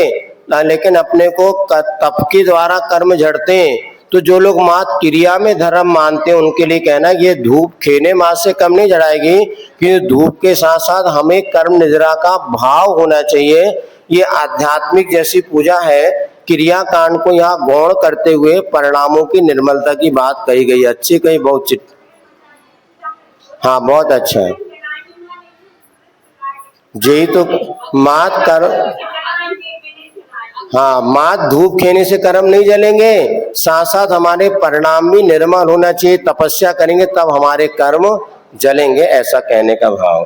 Speaker 1: लेकिन अपने को तप के द्वारा कर्म झड़ते हैं। तो जो लोग मात क्रिया में धर्म मानते हैं उनके लिए कहना ये धूप खेने मात से कम नहीं जलाएगी, क्योंकि धूप के साथ साथ हमें कर्म निद्रा का भाव होना चाहिए। ये आध्यात्मिक जैसी पूजा है, क्रिया कांड को यहाँ गौण करते हुए परिणामों की निर्मलता की बात कही गई। अच्छी कही, बहुत हाँ बहुत अच्छा है। यही तो मात कर, हाँ मात धूप खेने से कर्म नहीं जलेंगे, साथ साथ हमारे परिणाम भी निर्मल होना चाहिए। तपस्या करेंगे तब हमारे कर्म जलेंगे, ऐसा कहने का भाव।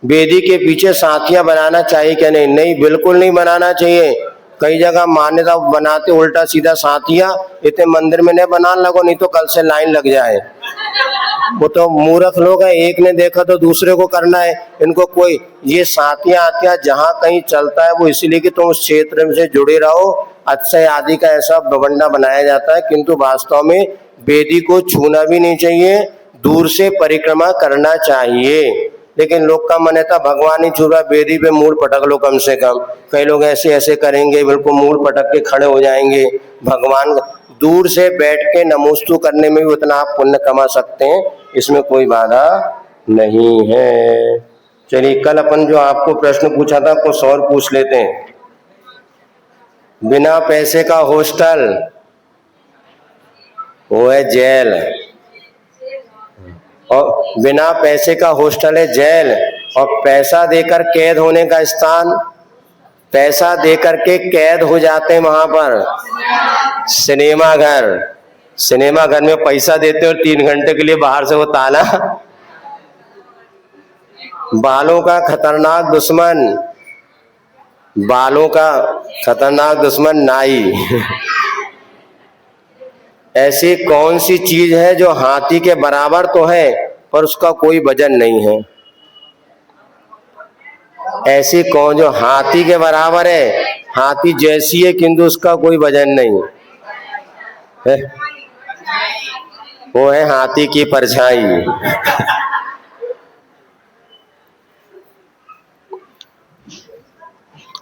Speaker 1: वेदी के पीछे साथियां बनाना चाहिए क्या? नहीं, नहीं बिल्कुल नहीं बनाना चाहिए। कई जगह मान्यता बनाते उल्टा सीधा साथियां, इतने मंदिर में नहीं बनाने लगो, नहीं तो कल से लाइन लग जाए। वो तो मूर्ख लोग हैं, एक ने देखा तो दूसरे को करना है। इनको कोई ये साथियां आतियां जहाँ कहीं चलता है वो इसलिए कि तुम उस क्षेत्र से जुड़े रहो, अक्षय आदि का ऐसा बवंडा बनाया जाता है, किंतु वास्तव में वेदी को छूना भी नहीं चाहिए, दूर से परिक्रमा करना चाहिए। लेकिन लोग का मन था भगवान ही छू रहा, वेदी पे मूड पटक लो कम से कम। कई लोग ऐसे ऐसे करेंगे, बिल्कुल मूड पटक के खड़े हो जाएंगे। भगवान दूर से बैठ के नमोस्तु करने में भी उतना आप पुण्य कमा सकते हैं, इसमें कोई बाधा नहीं है। चलिए कल अपन जो आपको प्रश्न पूछा था कुछ और पूछ लेते हैं। बिना पैसे का हॉस्टल वो है जेल, और बिना पैसे का हॉस्टल है जेल, और पैसा देकर कैद होने का स्थान, पैसा देकर के कैद हो जाते हैं वहां पर सिनेमा घर। सिनेमा घर में पैसा देते और 3 घंटे के लिए बाहर से वो ताला। बालों का खतरनाक दुश्मन, बालों का खतरनाक दुश्मन नाई। ऐसी कौन सी चीज है जो हाथी के बराबर तो है पर उसका कोई वजन नहीं है? ऐसी कौन जो हाथी के बराबर है, हाथी जैसी है किंतु उसका कोई वजन नहीं है? वो है हाथी की परछाई।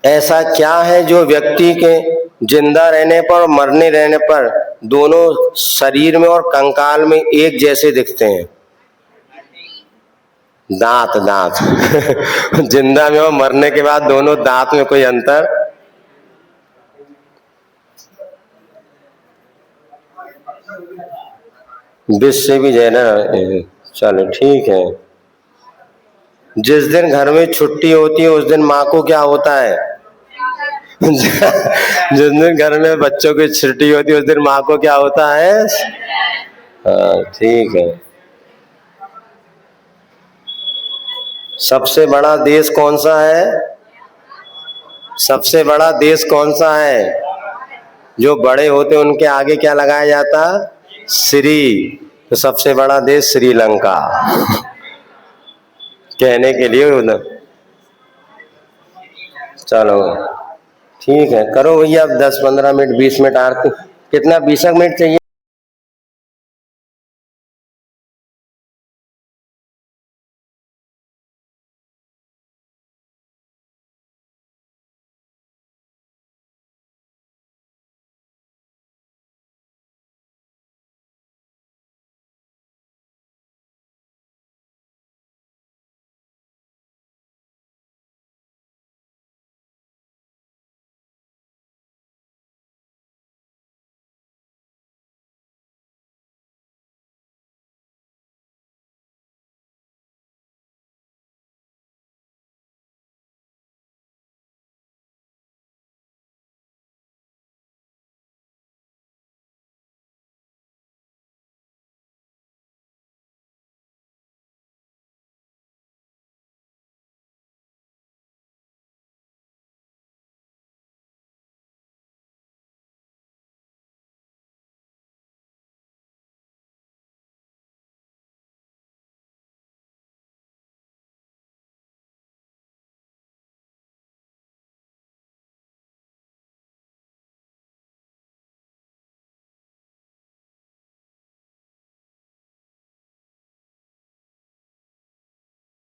Speaker 1: ऐसा क्या है जो व्यक्ति के जिंदा रहने पर और मरने रहने पर दोनों शरीर में और कंकाल में एक जैसे दिखते हैं? दांत, दांत। जिंदा में और मरने के बाद दोनों दांत में कोई अंतर? विष से भी जहर। चलो ठीक है। जिस दिन घर में छुट्टी होती है उस दिन माँ को क्या होता है? जिस दिन घर में बच्चों की छुट्टी होती है उस दिन माँ को क्या होता है? हाँ ठीक है। सबसे बड़ा देश कौन सा है? सबसे बड़ा देश कौन सा है? जो बड़े होते उनके आगे क्या लगाया जाता? श्री। तो सबसे बड़ा देश श्रीलंका। कहने के लिए उधर। चलो ठीक है, करो भैया 10-15 मिनट 20 मिनट आरती। कितना 20 मिनट चाहिए?